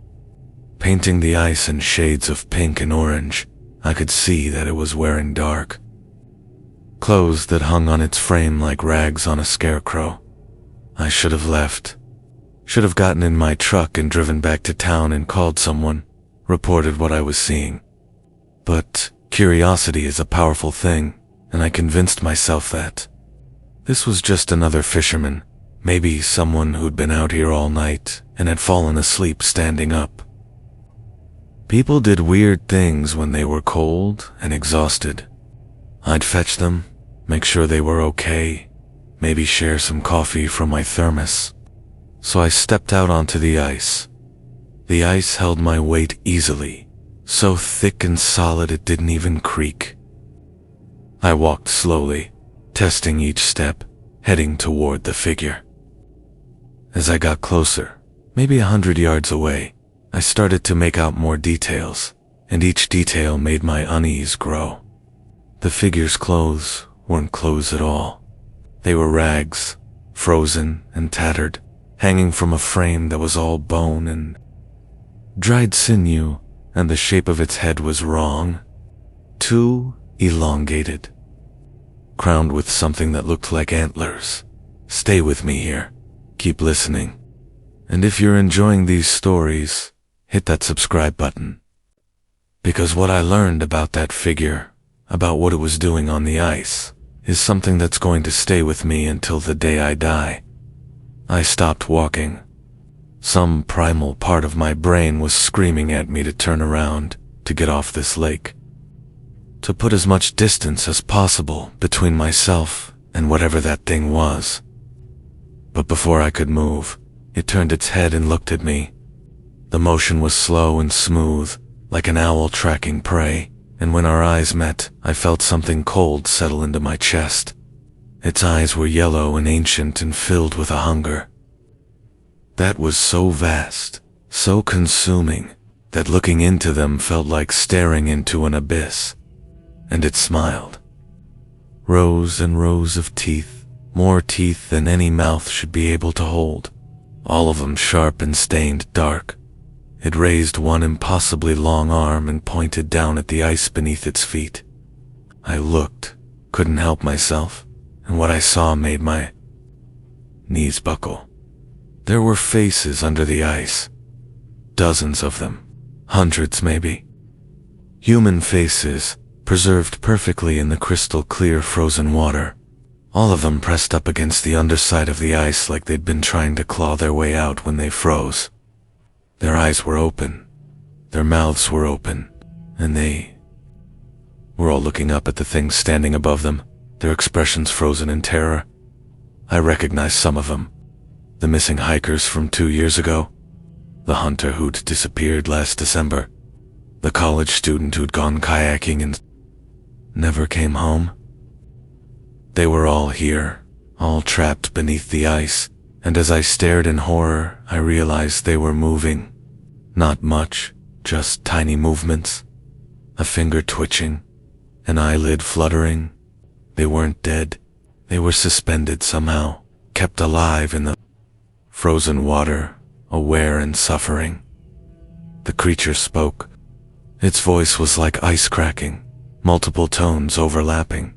painting the ice in shades of pink and orange, I could see that it was wearing dark clothes that hung on its frame like rags on a scarecrow. I should have left. Should have gotten in my truck and driven back to town and called someone, reported what I was seeing. But curiosity is a powerful thing, and I convinced myself that this was just another fisherman, maybe someone who'd been out here all night and had fallen asleep standing up. People did weird things when they were cold and exhausted. I'd fetch them, make sure they were okay, maybe share some coffee from my thermos. So I stepped out onto the ice. The ice held my weight easily, so thick and solid it didn't even creak. I walked slowly, testing each step, heading toward the figure. As I got closer, maybe 100 yards away, I started to make out more details, and each detail made my unease grow. The figure's clothes weren't clothes at all. They were rags, frozen and tattered, hanging from a frame that was all bone and dried sinew, and the shape of its head was wrong, too elongated, crowned with something that looked like antlers. Stay with me here. Keep listening. And if you're enjoying these stories, hit that subscribe button. Because what I learned about that figure, about what it was doing on the ice, is something that's going to stay with me until the day I die. I stopped walking. Some primal part of my brain was screaming at me to turn around, to get off this lake, to put as much distance as possible between myself and whatever that thing was. But before I could move, it turned its head and looked at me. The motion was slow and smooth, like an owl tracking prey, and when our eyes met, I felt something cold settle into my chest. Its eyes were yellow and ancient and filled with a hunger that was so vast, so consuming, that looking into them felt like staring into an abyss. And it smiled. Rows and rows of teeth, more teeth than any mouth should be able to hold, all of them sharp and stained dark. It raised one impossibly long arm and pointed down at the ice beneath its feet. I looked, couldn't help myself, and what I saw made my knees buckle. There were faces under the ice. Dozens of them. Hundreds, maybe. Human faces, preserved perfectly in the crystal clear frozen water. All of them pressed up against the underside of the ice like they'd been trying to claw their way out when they froze. Their eyes were open. Their mouths were open. And they were all looking up at the thing standing above them, their expressions frozen in terror. I recognized some of them. The missing hikers from 2 years ago. The hunter who'd disappeared last December. The college student who'd gone kayaking and never came home. They were all here, all trapped beneath the ice, and as I stared in horror, I realized they were moving. Not much, just tiny movements. A finger twitching, an eyelid fluttering. They weren't dead. They were suspended somehow, kept alive in the frozen water, aware and suffering. The creature spoke. Its voice was like ice cracking, multiple tones overlapping,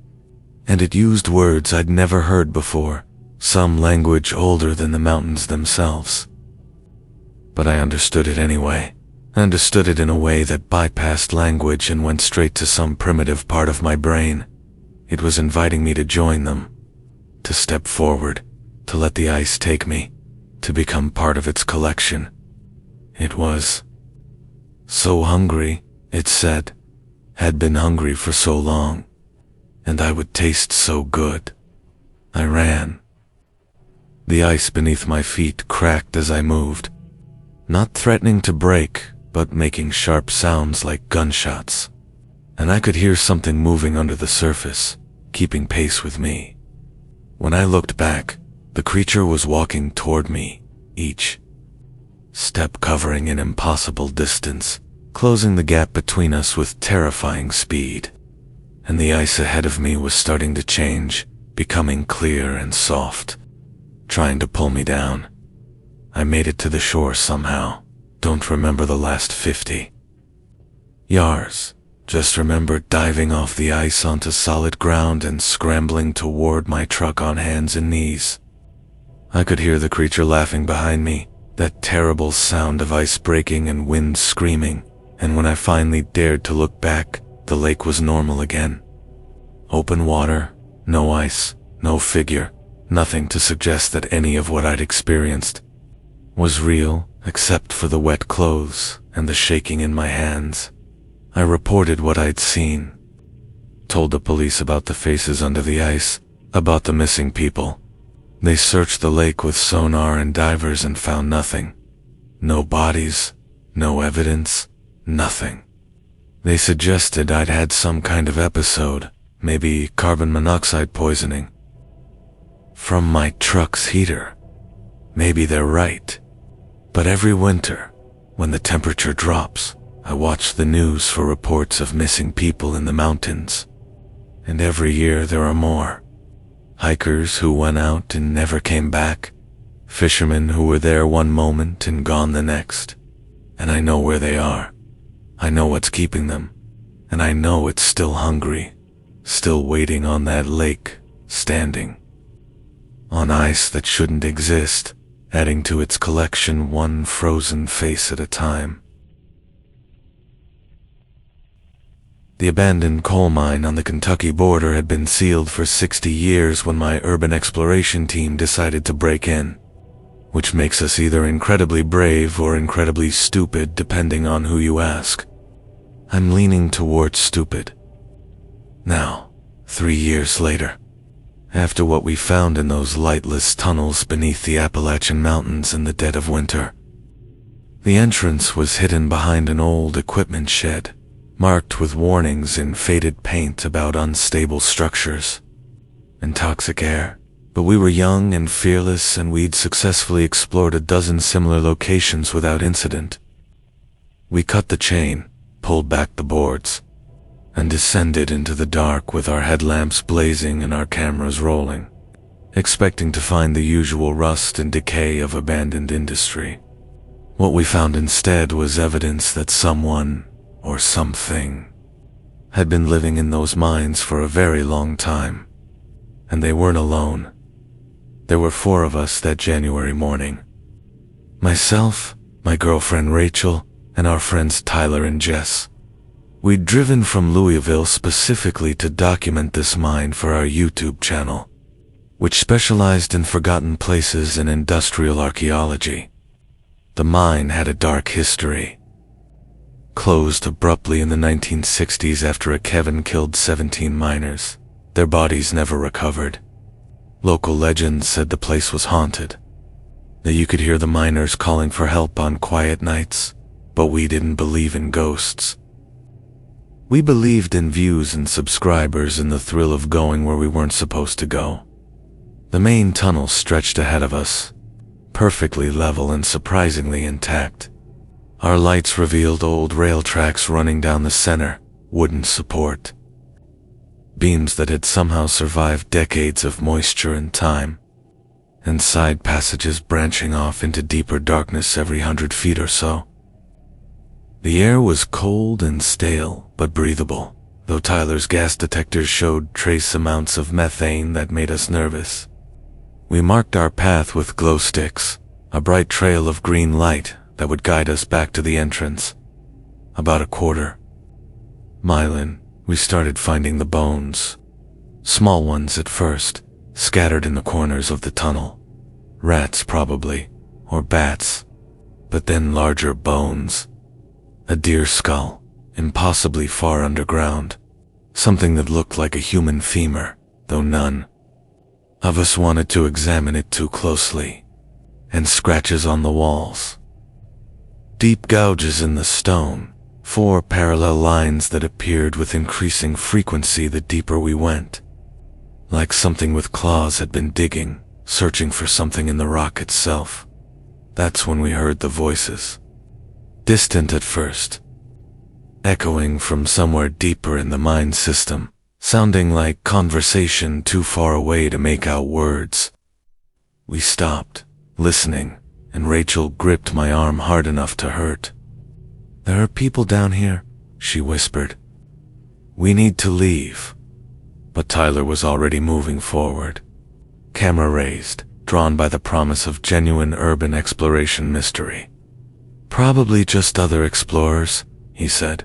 and it used words I'd never heard before, some language older than the mountains themselves. But I understood it anyway. I understood it in a way that bypassed language and went straight to some primitive part of my brain. It was inviting me to join them, to step forward, to let the ice take me, to become part of its collection. It was so hungry, it said, had been hungry for so long, and I would taste so good. I ran. The ice beneath my feet cracked as I moved, not threatening to break, but making sharp sounds like gunshots, and I could hear something moving under the surface, keeping pace with me. When I looked back, the creature was walking toward me, each step covering an impossible distance, closing the gap between us with terrifying speed. And the ice ahead of me was starting to change, becoming clear and soft, trying to pull me down. I made it to the shore somehow. Don't remember the last 50 yards. Just remember diving off the ice onto solid ground and scrambling toward my truck on hands and knees. I could hear the creature laughing behind me, that terrible sound of ice breaking and wind screaming, and when I finally dared to look back, the lake was normal again. Open water, no ice, no figure, nothing to suggest that any of what I'd experienced was real, except for the wet clothes and the shaking in my hands. I reported what I'd seen, told the police about the faces under the ice, about the missing people. They searched the lake with sonar and divers and found nothing. No bodies, no evidence, nothing. They suggested I'd had some kind of episode, maybe carbon monoxide poisoning from my truck's heater. Maybe they're right. But every winter, when the temperature drops, I watch the news for reports of missing people in the mountains. And every year there are more. Hikers who went out and never came back. Fishermen who were there one moment and gone the next. And I know where they are. I know what's keeping them. And I know it's still hungry, still waiting on that lake, standing on ice that shouldn't exist, adding to its collection one frozen face at a time. The abandoned coal mine on the Kentucky border had been sealed for 60 years when my urban exploration team decided to break in, which makes us either incredibly brave or incredibly stupid depending on who you ask. I'm leaning towards stupid. Now, 3 years later, after what we found in those lightless tunnels beneath the Appalachian Mountains in the dead of winter, the entrance was hidden behind an old equipment shed, marked with warnings in faded paint about unstable structures and toxic air. But we were young and fearless, and we'd successfully explored a dozen similar locations without incident. We cut the chain, pulled back the boards, and descended into the dark with our headlamps blazing and our cameras rolling, expecting to find the usual rust and decay of abandoned industry. What we found instead was evidence that someone, or something, had been living in those mines for a very long time. And they weren't alone. There were 4 of us that January morning. Myself, my girlfriend Rachel, and our friends Tyler and Jess. We'd driven from Louisville specifically to document this mine for our YouTube channel, which specialized in forgotten places and industrial archaeology. The mine had a dark history. Closed abruptly in the 1960s after a Kevin killed 17 miners. Their bodies never recovered. Local legends said the place was haunted, that you could hear the miners calling for help on quiet nights, but we didn't believe in ghosts. We believed in views and subscribers and the thrill of going where we weren't supposed to go. The main tunnel stretched ahead of us, perfectly level and surprisingly intact. Our lights revealed old rail tracks running down the center, wooden support. Beams that had somehow survived decades of moisture and time, and side passages branching off into deeper darkness every 100 feet or so. The air was cold and stale, but breathable. though Tyler's gas detectors showed trace amounts of methane that made us nervous. We marked our path with glow sticks, a bright trail of green light that would guide us back to the entrance. About a quarter-mile in, we started finding the bones. Small ones at first, scattered in the corners of the tunnel. Rats probably, or bats. But then larger bones. A deer skull, impossibly far underground. Something that looked like a human femur, though none of us wanted to examine it too closely. And scratches on the walls. Deep gouges in the stone, 4 parallel lines that appeared with increasing frequency the deeper we went. Like something with claws had been digging, searching for something in the rock itself. That's when we heard the voices. Distant at first, echoing from somewhere deeper in the mind system, sounding like conversation too far away to make out words. We stopped, listening, and Rachel gripped my arm hard enough to hurt. "There are people down here," she whispered. "We need to leave." But Tyler was already moving forward. Camera raised, drawn by the promise of genuine urban exploration mystery. "Probably just other explorers," he said.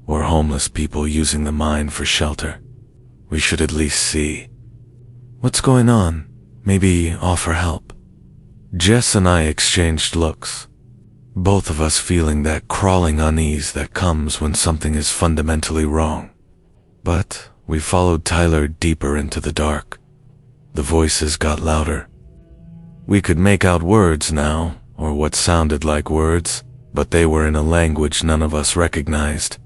"Or homeless people using the mine for shelter. We should at least see what's going on, maybe offer help." Jess and I exchanged looks, both of us feeling that crawling unease that comes when something is fundamentally wrong. But we followed Tyler deeper into the dark. The voices got louder. We could make out words now, or what sounded like words, but they were in a language none of us recognized.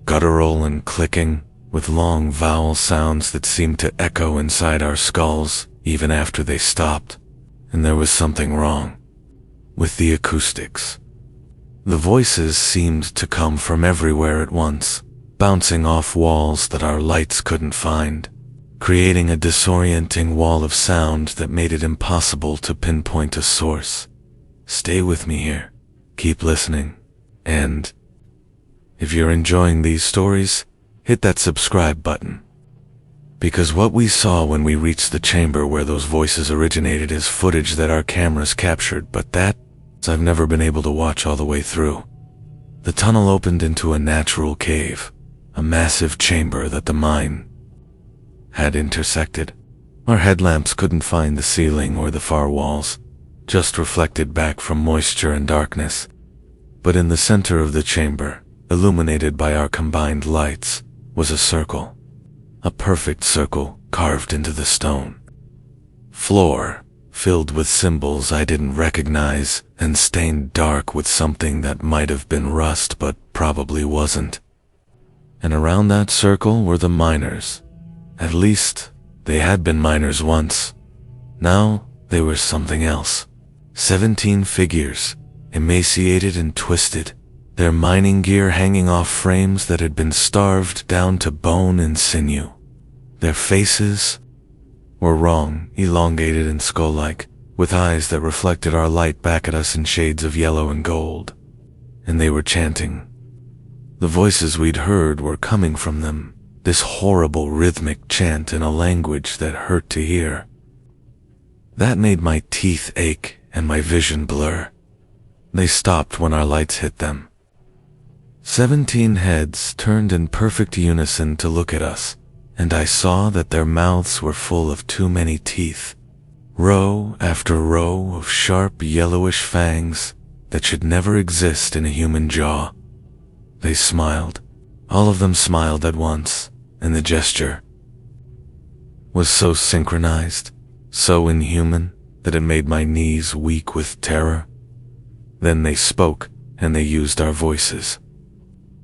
Guttural and clicking, with long vowel sounds that seemed to echo inside our skulls even after they stopped. And there was something wrong with the acoustics. The voices seemed to come from everywhere at once, bouncing off walls that our lights couldn't find, creating a disorienting wall of sound that made it impossible to pinpoint a source. Stay with me here, keep listening, and if you're enjoying these stories, hit that subscribe button. Because what we saw when we reached the chamber where those voices originated is footage that our cameras captured, but that I've never been able to watch all the way through. The tunnel opened into a natural cave, a massive chamber that the mine had intersected. Our headlamps couldn't find the ceiling or the far walls, just reflected back from moisture and darkness. But in the center of the chamber, illuminated by our combined lights, was a circle. A perfect circle carved into the stone. Floor, filled with symbols I didn't recognize and stained dark with something that might have been rust but probably wasn't. And around that circle were the miners. At least, they had been miners once. Now, they were something else. 17 figures, emaciated and twisted, their mining gear hanging off frames that had been starved down to bone and sinew. Their faces were wrong, elongated and skull-like, with eyes that reflected our light back at us in shades of yellow and gold. And they were chanting. The voices we'd heard were coming from them, this horrible rhythmic chant in a language that hurt to hear. That made my teeth ache and my vision blur. They stopped when our lights hit them. 17 heads turned in perfect unison to look at us, and I saw that their mouths were full of too many teeth. Row after row of sharp yellowish fangs that should never exist in a human jaw. They smiled. All of them smiled at once, and the gesture was so synchronized, so inhuman, that it made my knees weak with terror. Then they spoke, and they used our voices.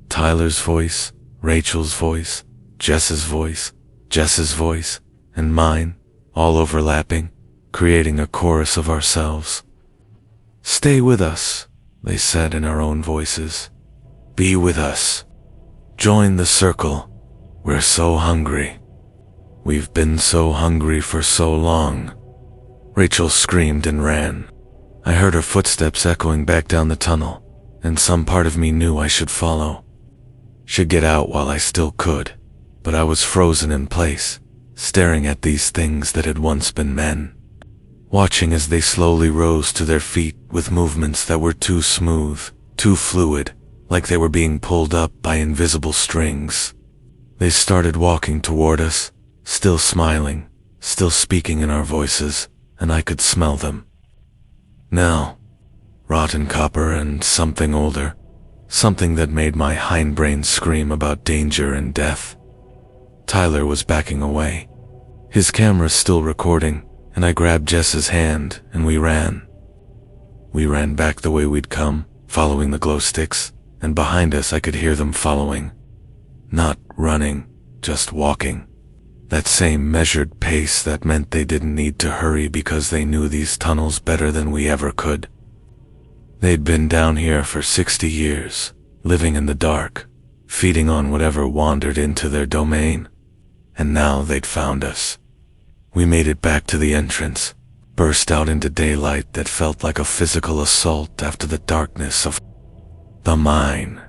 Tyler's voice, Rachel's voice, Jess's voice, and mine, all overlapping, creating a chorus of ourselves. "Stay with us," they said in our own voices. "Be with us. Join the circle. We're so hungry. We've been so hungry for so long." Rachel screamed and ran. I heard her footsteps echoing back down the tunnel, and some part of me knew I should follow. Should get out while I still could, but I was frozen in place, staring at these things that had once been men, watching as they slowly rose to their feet with movements that were too smooth, too fluid, like they were being pulled up by invisible strings. They started walking toward us, still smiling, still speaking in our voices, and I could smell them. Now, rotten copper and something older, something that made my hindbrain scream about danger and death. Tyler was backing away, his camera still recording, and I grabbed Jess's hand and we ran. We ran back the way we'd come, following the glow sticks, and behind us I could hear them following. Not running, just walking. That same measured pace that meant they didn't need to hurry because they knew these tunnels better than we ever could. They'd been down here for 60 years, living in the dark, feeding on whatever wandered into their domain. And now they'd found us. We made it back to the entrance, burst out into daylight that felt like a physical assault after the darkness of the mine.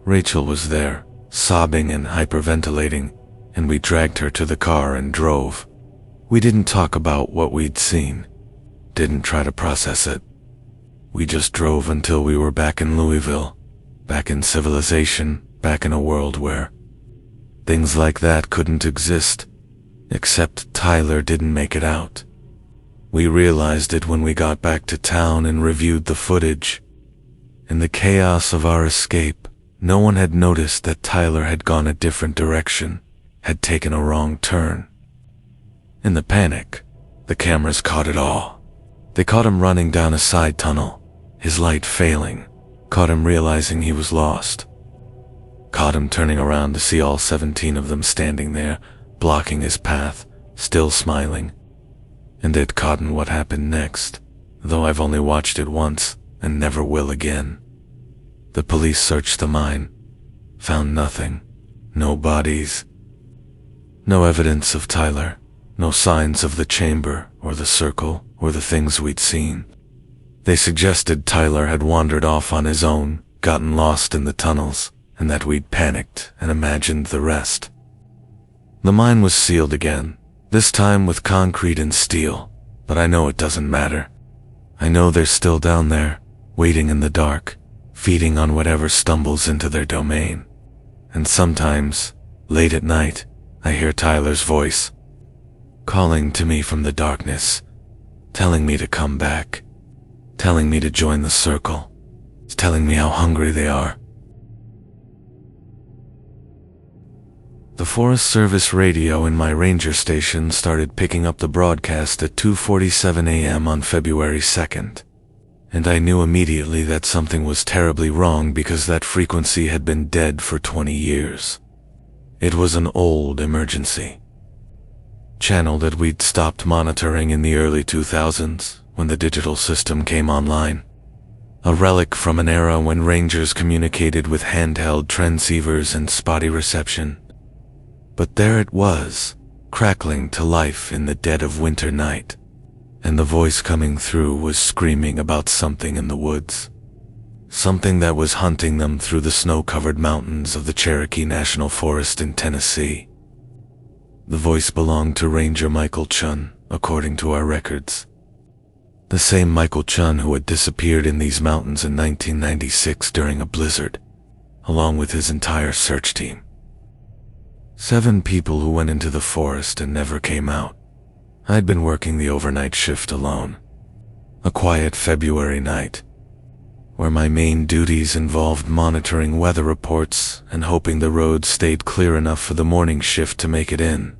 Rachel was there, sobbing and hyperventilating, and we dragged her to the car and drove. We didn't talk about what we'd seen, didn't try to process it. We just drove until we were back in Louisville, back in civilization, back in a world where things like that couldn't exist, except Tyler didn't make it out. We realized it when we got back to town and reviewed the footage. In the chaos of our escape, no one had noticed that Tyler had gone a different direction, had taken a wrong turn. In the panic, the cameras caught it all. They caught him running down a side tunnel, his light failing, caught him realizing he was lost. Caught him turning around to see all 17 of them standing there, blocking his path, still smiling. And they'd caught in what happened next, though I've only watched it once and never will again. The police searched the mine, found nothing, no bodies, no evidence of Tyler, no signs of the chamber or the circle or the things we'd seen. They suggested Tyler had wandered off on his own, gotten lost in the tunnels, and that we'd panicked and imagined the rest. The mine was sealed again, this time with concrete and steel, but I know it doesn't matter. I know they're still down there, waiting in the dark, feeding on whatever stumbles into their domain. And sometimes, late at night, I hear Tyler's voice, calling to me from the darkness, telling me to come back, telling me to join the circle, telling me how hungry they are. The Forest Service radio in my ranger station started picking up the broadcast at 2:47 a.m. on February 2nd, and I knew immediately that something was terribly wrong because that frequency had been dead for 20 years. It was an old emergency channel that we'd stopped monitoring in the early 2000s when the digital system came online. A relic from an era when rangers communicated with handheld transceivers and spotty reception. But there it was, crackling to life in the dead of winter night, and the voice coming through was screaming about something in the woods. Something that was hunting them through the snow-covered mountains of the Cherokee National Forest in Tennessee. The voice belonged to Ranger Michael Chun, according to our records. The same Michael Chun who had disappeared in these mountains in 1996 during a blizzard, along with his entire search team. 7 people who went into the forest and never came out. I'd been working the overnight shift alone. A quiet February night, where my main duties involved monitoring weather reports and hoping the roads stayed clear enough for the morning shift to make it in.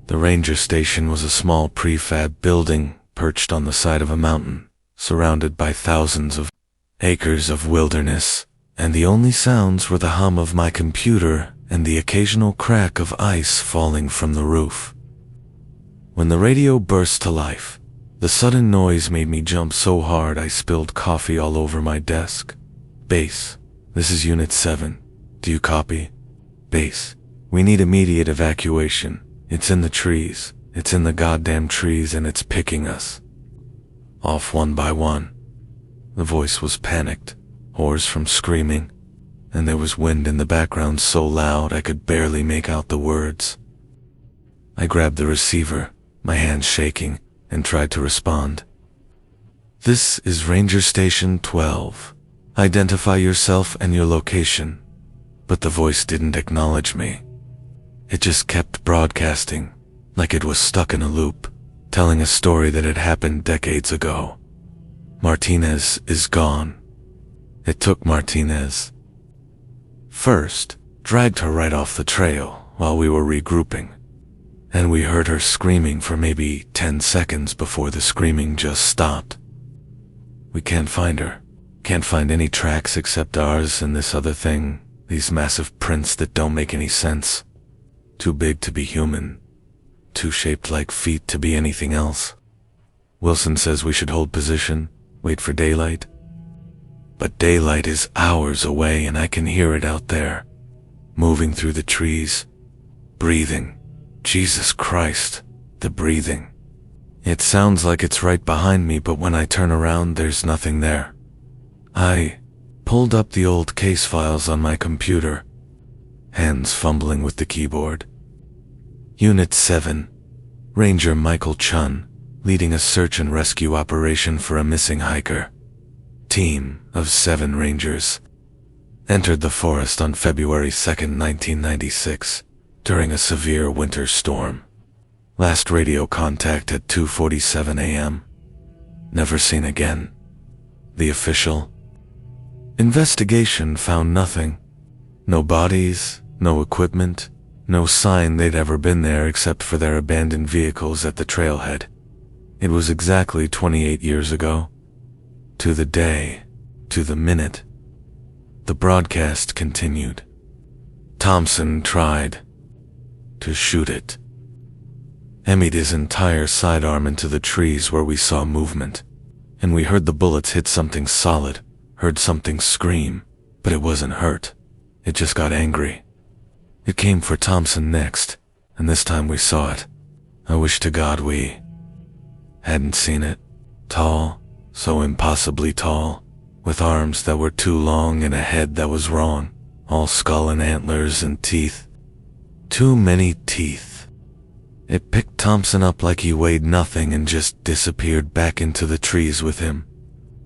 The ranger station was a small prefab building perched on the side of a mountain, surrounded by thousands of acres of wilderness, and the only sounds were the hum of my computer and the occasional crack of ice falling from the roof. When the radio burst to life, the sudden noise made me jump so hard I spilled coffee all over my desk. Base, this is Unit 7. Do you copy? Base, we need immediate evacuation. It's in the trees. It's in the goddamn trees and it's picking us off one by one. The voice was panicked, hoarse from screaming, and there was wind in the background so loud I could barely make out the words. I grabbed the receiver, my hands shaking, and tried to respond. "This is Ranger Station 12. Identify yourself and your location." But the voice didn't acknowledge me. It just kept broadcasting, like it was stuck in a loop, telling a story that had happened decades ago. Martinez is gone. It took Martinez. First, dragged her right off the trail while we were regrouping, and we heard her screaming for maybe 10 seconds before the screaming just stopped. We can't find her. Can't find any tracks except ours and this other thing, these massive prints that don't make any sense. Too big to be human. Too shaped like feet to be anything else. Wilson says we should hold position, wait for daylight. But daylight is hours away and I can hear it out there, moving through the trees, breathing. Jesus Christ, the breathing. It sounds like it's right behind me, but when I turn around, there's nothing there. I pulled up the old case files on my computer, hands fumbling with the keyboard. Unit 7, Ranger Michael Chun, leading a search and rescue operation for a missing hiker. Team of 7 Rangers. Entered the forest on February 2nd, 1996, during a severe winter storm. Last radio contact at 2:47 a.m. Never seen again. The official. Investigation found nothing. No bodies, no equipment, no sign they'd ever been there except for their abandoned vehicles at the trailhead. It was exactly 28 years ago. To the day, to the minute. The broadcast continued. Thompson tried to shoot it. Emmied his entire sidearm into the trees where we saw movement, and we heard the bullets hit something solid, heard something scream, but it wasn't hurt. It just got angry. It came for Thompson next, and this time we saw it. I wish to God we hadn't seen it. Tall, so impossibly tall, with arms that were too long and a head that was wrong, all skull and antlers and teeth. Too many teeth. It picked Thompson up like he weighed nothing and just disappeared back into the trees with him.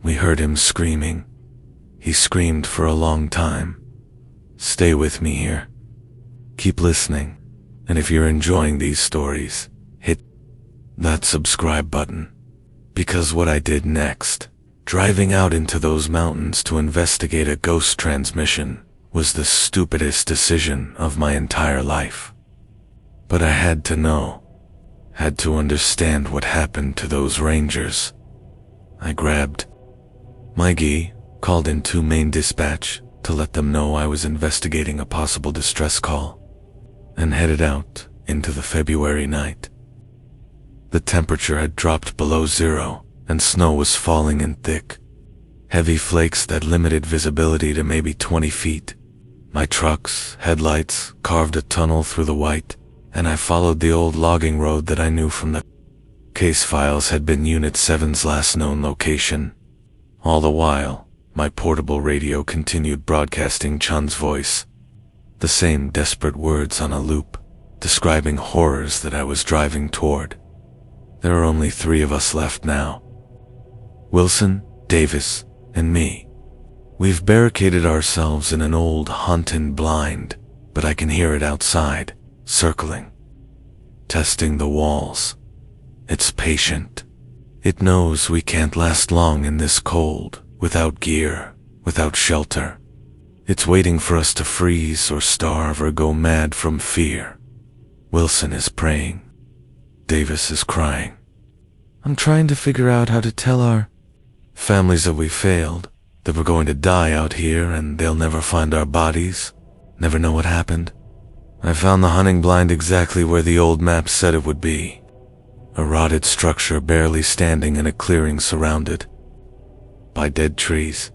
We heard him screaming. He screamed for a long time. Stay with me here. Keep listening, and if you're enjoying these stories, hit that subscribe button. Because what I did next, driving out into those mountains to investigate a ghost transmission, was the stupidest decision of my entire life. But I had to know, had to understand what happened to those rangers. I grabbed my gi, called in 2 main dispatch to let them know I was investigating a possible distress call, and headed out into the February night. The temperature had dropped below 0, and snow was falling in thick, heavy flakes that limited visibility to maybe 20 feet. My truck's headlights carved a tunnel through the white, and I followed the old logging road that I knew from the case files had been Unit 7's last known location. All the while, my portable radio continued broadcasting Chun's voice, the same desperate words on a loop, describing horrors that I was driving toward. There are only 3 of us left now. Wilson, Davis, and me. We've barricaded ourselves in an old haunted blind, but I can hear it outside, circling, testing the walls. It's patient. It knows we can't last long in this cold, without gear, without shelter. It's waiting for us to freeze or starve or go mad from fear. Wilson is praying. Davis is crying. I'm trying to figure out how to tell our families that we failed, that we're going to die out here and they'll never find our bodies, never know what happened. I found the hunting blind exactly where the old map said it would be. A rotted structure barely standing in a clearing surrounded by dead trees.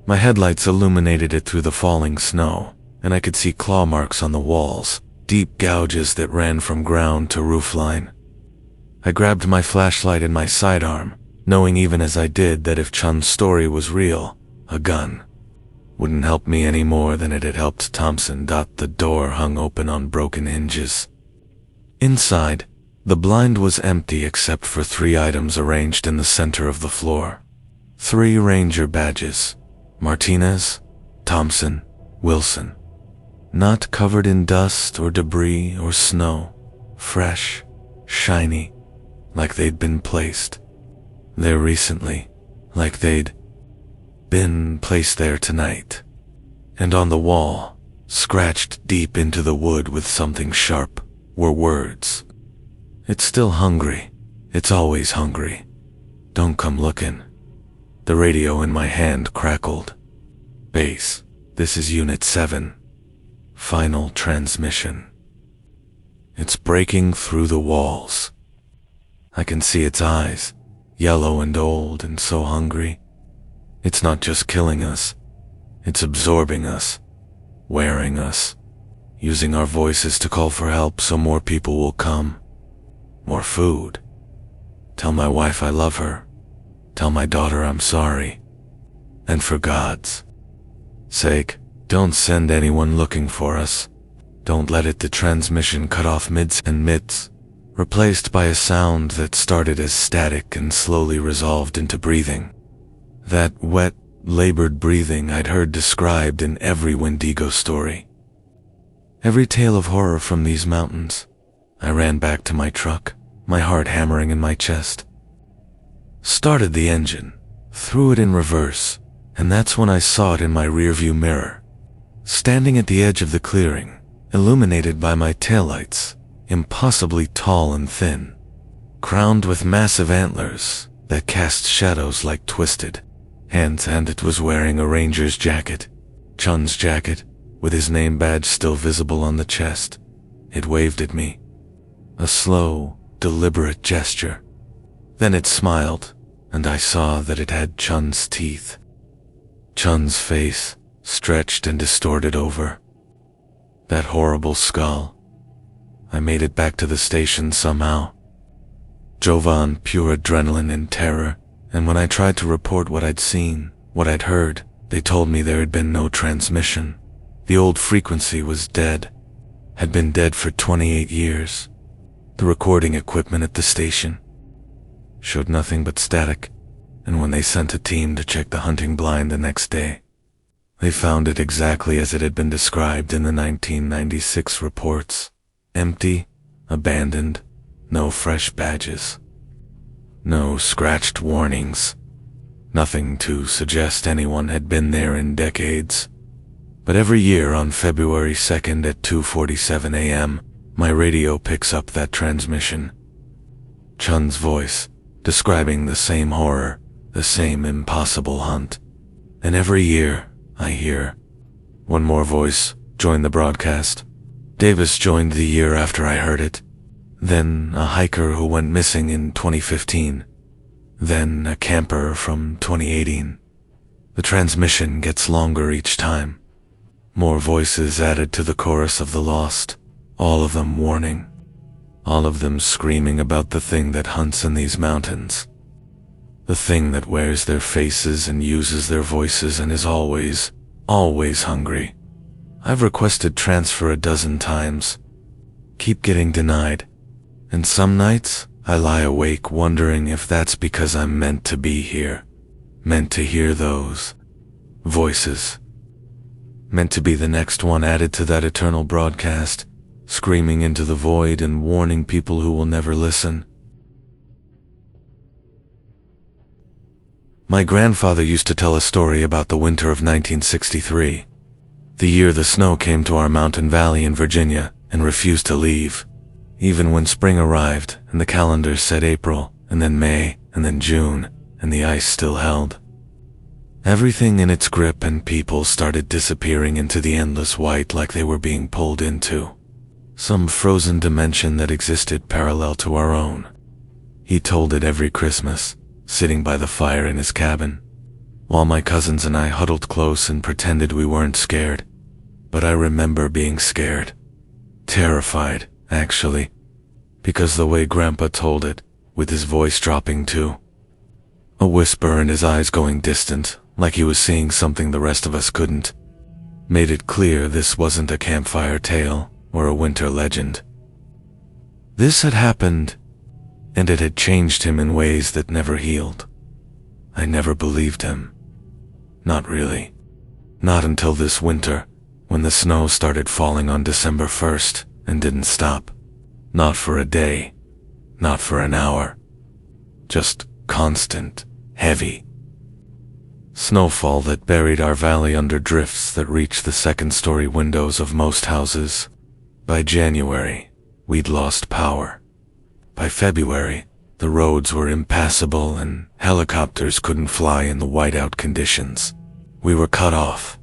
My headlights illuminated it through the falling snow, and I could see claw marks on the walls, deep gouges that ran from ground to roofline. I grabbed my flashlight and my sidearm, knowing even as I did that if Chun's story was real, a gun wouldn't help me any more than it had helped Thompson. The door hung open on broken hinges. Inside, the blind was empty except for 3 items arranged in the center of the floor. 3 ranger badges: Martinez, Thompson, Wilson. Not covered in dust or debris or snow. Fresh, shiny, like they'd been placed there recently, like they'd been placed there tonight. And on the wall, scratched deep into the wood with something sharp, were words. "It's still hungry. It's always hungry. Don't come looking." The radio in my hand crackled. "Base, this is Unit 7. Final transmission." It's breaking through the walls. I can see its eyes, yellow and old and so hungry. It's not just killing us. It's absorbing us, wearing us, using our voices to call for help so more people will come. More food. Tell my wife I love her. Tell my daughter I'm sorry. And for God's sake, don't send anyone looking for us. Don't let the transmission cut off mids and mids, replaced by a sound that started as static and slowly resolved into breathing. That wet, labored breathing I'd heard described in every Wendigo story. Every tale of horror from these mountains. I ran back to my truck, my heart hammering in my chest. Started the engine, threw it in reverse, and that's when I saw it in my rearview mirror. Standing at the edge of the clearing, illuminated by my taillights, impossibly tall and thin, crowned with massive antlers that cast shadows like twisted hands, and it was wearing a ranger's jacket, Chun's jacket, with his name badge still visible on the chest. It waved at me. A slow, deliberate gesture. Then it smiled, and I saw that it had Chun's teeth. Chun's face, stretched and distorted over. That horrible skull. I made it back to the station somehow. Drove on pure adrenaline and terror, and when I tried to report what I'd seen, what I'd heard, they told me there had been no transmission. The old frequency was dead. Had been dead for 28 years. The recording equipment at the station showed nothing but static, and when they sent a team to check the hunting blind the next day, they found it exactly as it had been described in the 1996 reports. Empty, abandoned, no fresh badges. No scratched warnings. Nothing to suggest anyone had been there in decades. But every year on February 2nd at 2:47 a.m., my radio picks up that transmission. Chun's voice, describing the same horror, the same impossible hunt. And every year, I hear one more voice join the broadcast. Davis joined the year after I heard it. Then a hiker who went missing in 2015. Then a camper from 2018. The transmission gets longer each time. More voices added to the chorus of the lost, all of them warning. All of them screaming about the thing that hunts in these mountains. The thing that wears their faces and uses their voices and is always, always hungry. I've requested transfer 12 times. Keep getting denied. And some nights, I lie awake wondering if that's because I'm meant to be here. Meant to hear those voices. Meant to be the next one added to that eternal broadcast, screaming into the void and warning people who will never listen. My grandfather used to tell a story about the winter of 1963. The year the snow came to our mountain valley in Virginia and refused to leave. Even when spring arrived and the calendar said April, and then May, and then June, and the ice still held. Everything in its grip and people started disappearing into the endless white like they were being pulled into some frozen dimension that existed parallel to our own. He told it every Christmas, sitting by the fire in his cabin, while my cousins and I huddled close and pretended we weren't scared. But I remember being scared. Terrified, actually, because the way Grandpa told it, with his voice dropping too. A whisper and his eyes going distant, like he was seeing something the rest of us couldn't. made it clear this wasn't a campfire tale or a winter legend. This had happened, and it had changed him in ways that never healed. I never believed him. Not really. Not until this winter, when the snow started falling on December 1st and didn't stop. Not for a day, not for an hour. Just constant, heavy snowfall that buried our valley under drifts that reached the second-story windows of most houses. By January, we'd lost power. By February, the roads were impassable and helicopters couldn't fly in the whiteout conditions. We were cut off.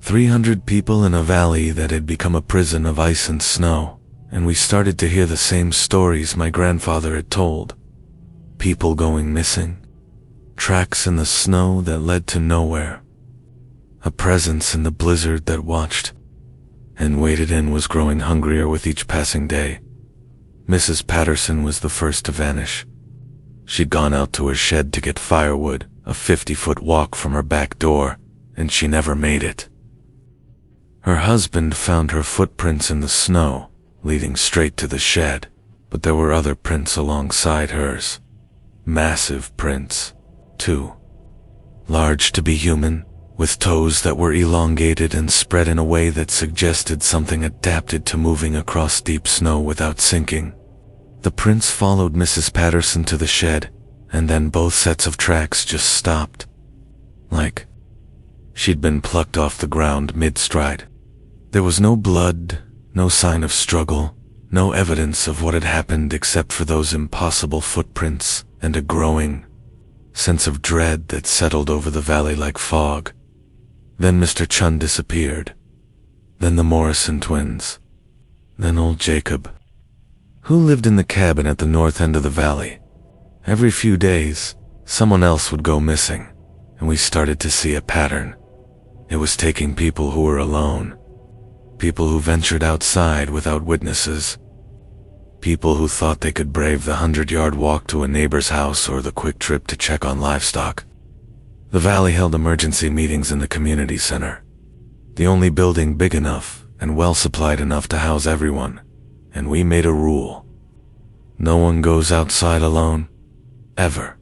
300 people in a valley that had become a prison of ice and snow, and we started to hear the same stories my grandfather had told. People going missing, tracks in the snow that led to nowhere, a presence in the blizzard that watched and waited and was growing hungrier with each passing day. Mrs. Patterson was the first to vanish. She'd gone out to her shed to get firewood, a 50-foot walk from her back door, and she never made it. Her husband found her footprints in the snow, leading straight to the shed, but there were other prints alongside hers. Massive prints, too. Large to be human, with toes that were elongated and spread in a way that suggested something adapted to moving across deep snow without sinking. The prints followed Mrs. Patterson to the shed, and then both sets of tracks just stopped. Like she'd been plucked off the ground mid-stride. There was no blood, no sign of struggle, no evidence of what had happened except for those impossible footprints and a growing sense of dread that settled over the valley like fog. Then Mr. Chun disappeared. Then the Morrison twins. Then old Jacob, who lived in the cabin at the north end of the valley. Every few days, someone else would go missing, and we started to see a pattern. It was taking people who were alone, people who ventured outside without witnesses, people who thought they could brave the 100-yard walk to a neighbor's house or the quick trip to check on livestock. The valley held emergency meetings in the community center, the only building big enough and well-supplied enough to house everyone, and we made a rule. No one goes outside alone, ever.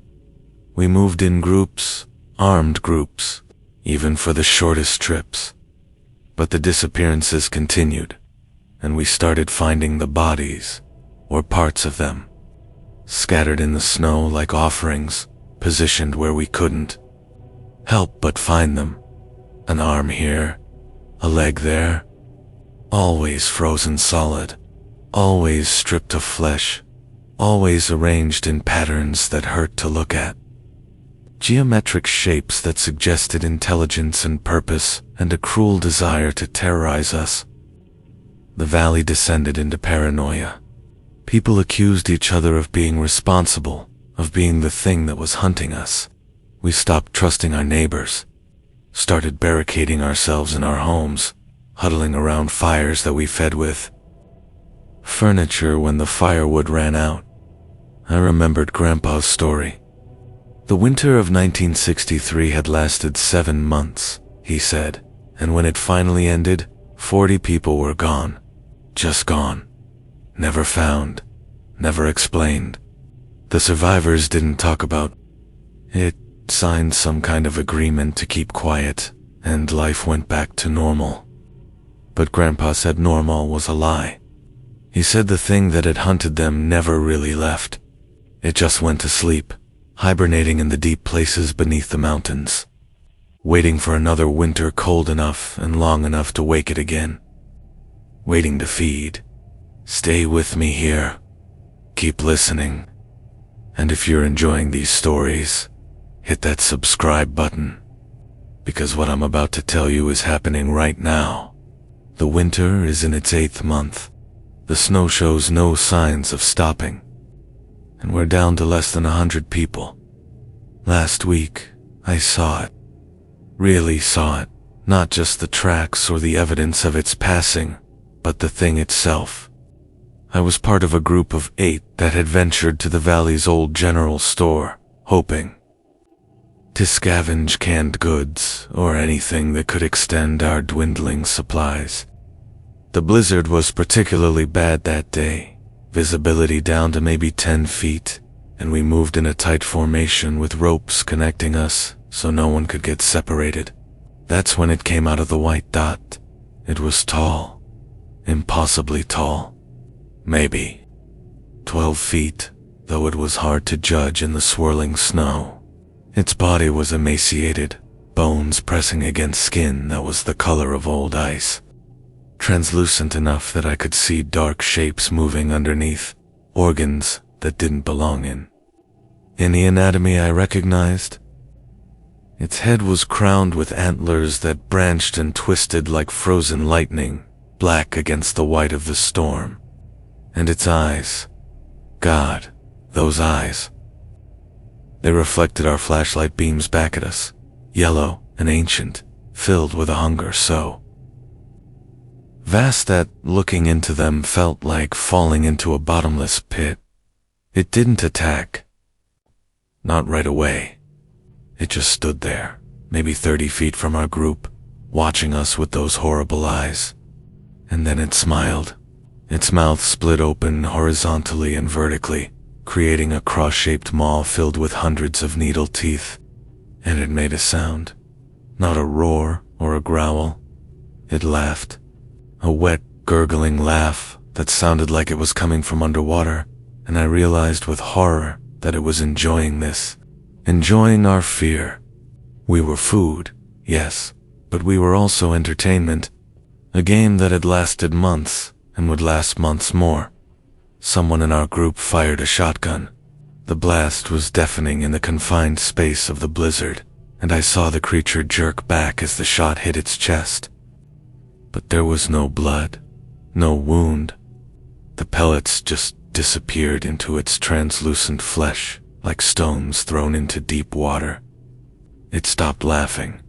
We moved in groups, armed groups, even for the shortest trips. But the disappearances continued, and we started finding the bodies, or parts of them, scattered in the snow like offerings, positioned where we couldn't help but find them. An arm here, a leg there, always frozen solid, always stripped of flesh, always arranged in patterns that hurt to look at. Geometric shapes that suggested intelligence and purpose and a cruel desire to terrorize us. The valley descended into paranoia. People accused each other of being responsible, of being the thing that was hunting us. We stopped trusting our neighbors, started barricading ourselves in our homes, huddling around fires that we fed with furniture when the firewood ran out. I remembered Grandpa's story. The winter of 1963 had lasted 7 months, he said, and when it finally ended, 40 people were gone. Just gone. Never found. Never explained. The survivors didn't talk about it, signed some kind of agreement to keep quiet, and life went back to normal. But Grandpa said normal was a lie. He said the thing that had hunted them never really left. It just went to sleep, hibernating in the deep places beneath the mountains, waiting for another winter cold enough and long enough to wake it again. Waiting to feed. Stay with me here. Keep listening. And if you're enjoying these stories, hit that subscribe button, because what I'm about to tell you is happening right now. The winter is in its 8th month. The snow shows no signs of stopping, and we're down to less than 100 people. Last week, I saw it. Really saw it. Not just the tracks or the evidence of its passing, but the thing itself. I was part of a group of 8 that had ventured to the valley's old general store, hoping to scavenge canned goods or anything that could extend our dwindling supplies. The blizzard was particularly bad that day, visibility down to maybe 10 feet, and we moved in a tight formation with ropes connecting us so no one could get separated. That's when it came out of the white dot. It was tall, impossibly tall, maybe 12 feet, though it was hard to judge in the swirling snow. Its body was emaciated, bones pressing against skin that was the color of old ice, translucent enough that I could see dark shapes moving underneath, organs that didn't belong in. In the anatomy I recognized, its head was crowned with antlers that branched and twisted like frozen lightning, black against the white of the storm. And its eyes, God, those eyes. They reflected our flashlight beams back at us, yellow and ancient, filled with a hunger so vast that looking into them felt like falling into a bottomless pit. It didn't attack. Not right away. It just stood there, maybe 30 feet from our group, watching us with those horrible eyes. And then it smiled. Its mouth split open horizontally and vertically, creating a cross-shaped maw filled with hundreds of needle teeth. And it made a sound. Not a roar or a growl. It laughed. A wet, gurgling laugh that sounded like it was coming from underwater, and I realized with horror that it was enjoying this. Enjoying our fear. We were food, yes, but we were also entertainment. A game that had lasted months and would last months more. Someone in our group fired a shotgun. The blast was deafening in the confined space of the blizzard, and I saw the creature jerk back as the shot hit its chest. But there was no blood, no wound. The pellets just disappeared into its translucent flesh, like stones thrown into deep water. It stopped laughing,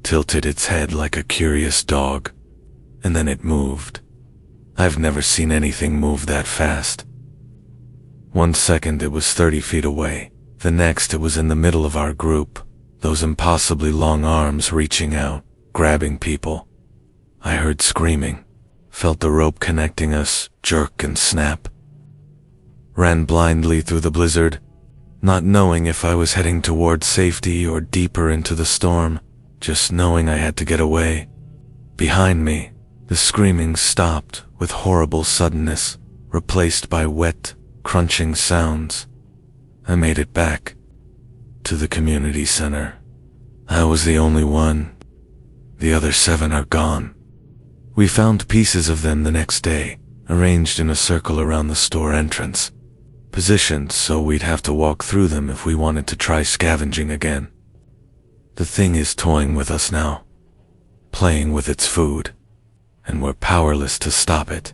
tilted its head like a curious dog, and then it moved. I've never seen anything move that fast. 1 second it was 30 feet away, the next it was in the middle of our group, those impossibly long arms reaching out, grabbing people. I heard screaming, felt the rope connecting us jerk and snap. Ran blindly through the blizzard, not knowing if I was heading toward safety or deeper into the storm, just knowing I had to get away. Behind me, the screaming stopped with horrible suddenness, replaced by wet, crunching sounds. I made it back to the community center. I was the only one. The other 7 are gone. We found pieces of them the next day, arranged in a circle around the store entrance, positioned so we'd have to walk through them if we wanted to try scavenging again. The thing is toying with us now, playing with its food, and we're powerless to stop it.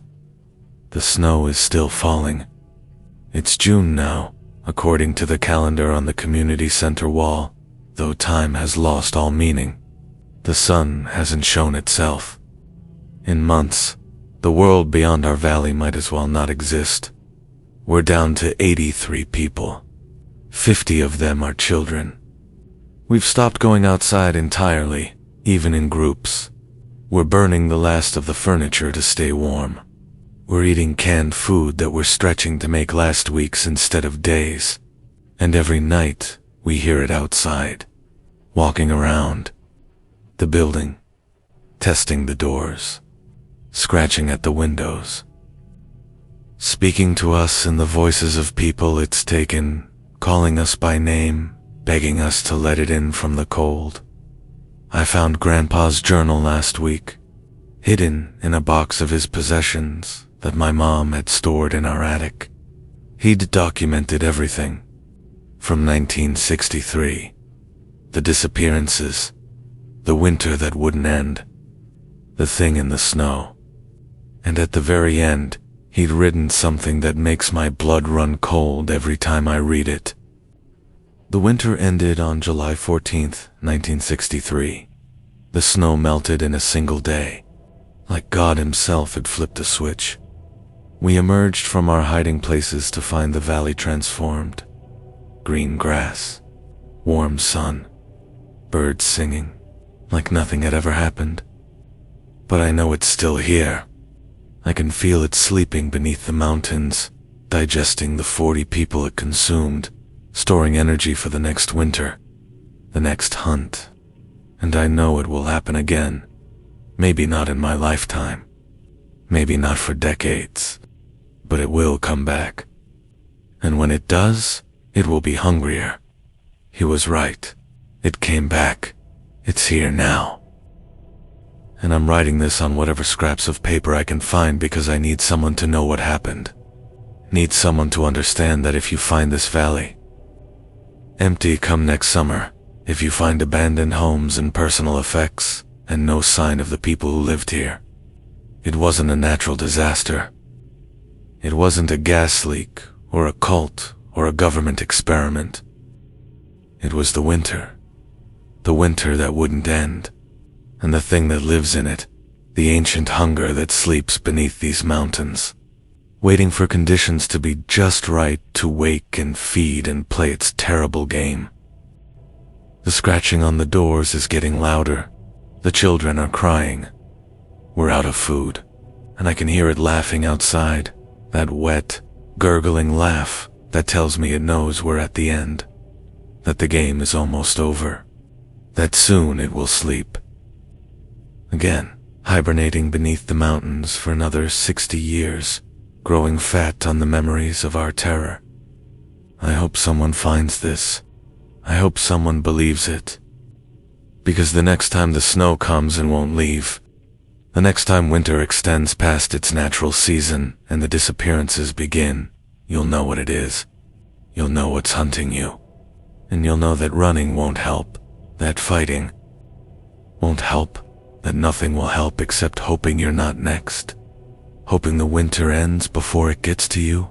The snow is still falling. It's June now, according to the calendar on the community center wall, though time has lost all meaning. The sun hasn't shown itself. In months, the world beyond our valley might as well not exist. We're down to 83 people. 50 of them are children. We've stopped going outside entirely, even in groups. We're burning the last of the furniture to stay warm. We're eating canned food that we're stretching to make last week's instead of days. And every night, we hear it outside, walking around the building, testing the doors, scratching at the windows, speaking to us in the voices of people it's taken, calling us by name, begging us to let it in from the cold. I found Grandpa's journal last week, hidden in a box of his possessions that my mom had stored in our attic. He'd documented everything, from 1963, the disappearances, the winter that wouldn't end, the thing in the snow. And at the very end, he'd written something that makes my blood run cold every time I read it. The winter ended on July 14th, 1963. The snow melted in a single day, like God himself had flipped a switch. We emerged from our hiding places to find the valley transformed. Green grass, warm sun, birds singing, like nothing had ever happened. But I know it's still here. I can feel it sleeping beneath the mountains, digesting the 40 people it consumed, storing energy for the next winter, the next hunt. And I know it will happen again. Maybe not in my lifetime. Maybe not for decades. But it will come back. And when it does, it will be hungrier. He was right. It came back. It's here now. And I'm writing this on whatever scraps of paper I can find because I need someone to know what happened. Need someone to understand that if you find this valley empty come next summer, if you find abandoned homes and personal effects, and no sign of the people who lived here, it wasn't a natural disaster. It wasn't a gas leak, or a cult, or a government experiment. It was the winter that wouldn't end, and the thing that lives in it, the ancient hunger that sleeps beneath these mountains, waiting for conditions to be just right to wake and feed and play its terrible game. The scratching on the doors is getting louder. The children are crying. We're out of food, and I can hear it laughing outside, that wet, gurgling laugh that tells me it knows we're at the end, that the game is almost over, that soon it will sleep. Again, hibernating beneath the mountains for another 60 years, growing fat on the memories of our terror. I hope someone finds this. I hope someone believes it. Because the next time the snow comes and won't leave, the next time winter extends past its natural season and the disappearances begin, you'll know what it is. You'll know what's hunting you. And you'll know that running won't help, that fighting won't help, that nothing will help except hoping you're not next. Hoping the winter ends before it gets to you.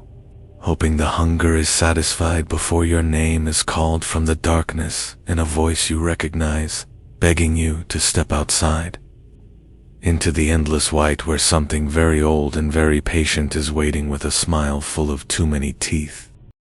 Hoping the hunger is satisfied before your name is called from the darkness in a voice you recognize, begging you to step outside. Into the endless white where something very old and very patient is waiting with a smile full of too many teeth.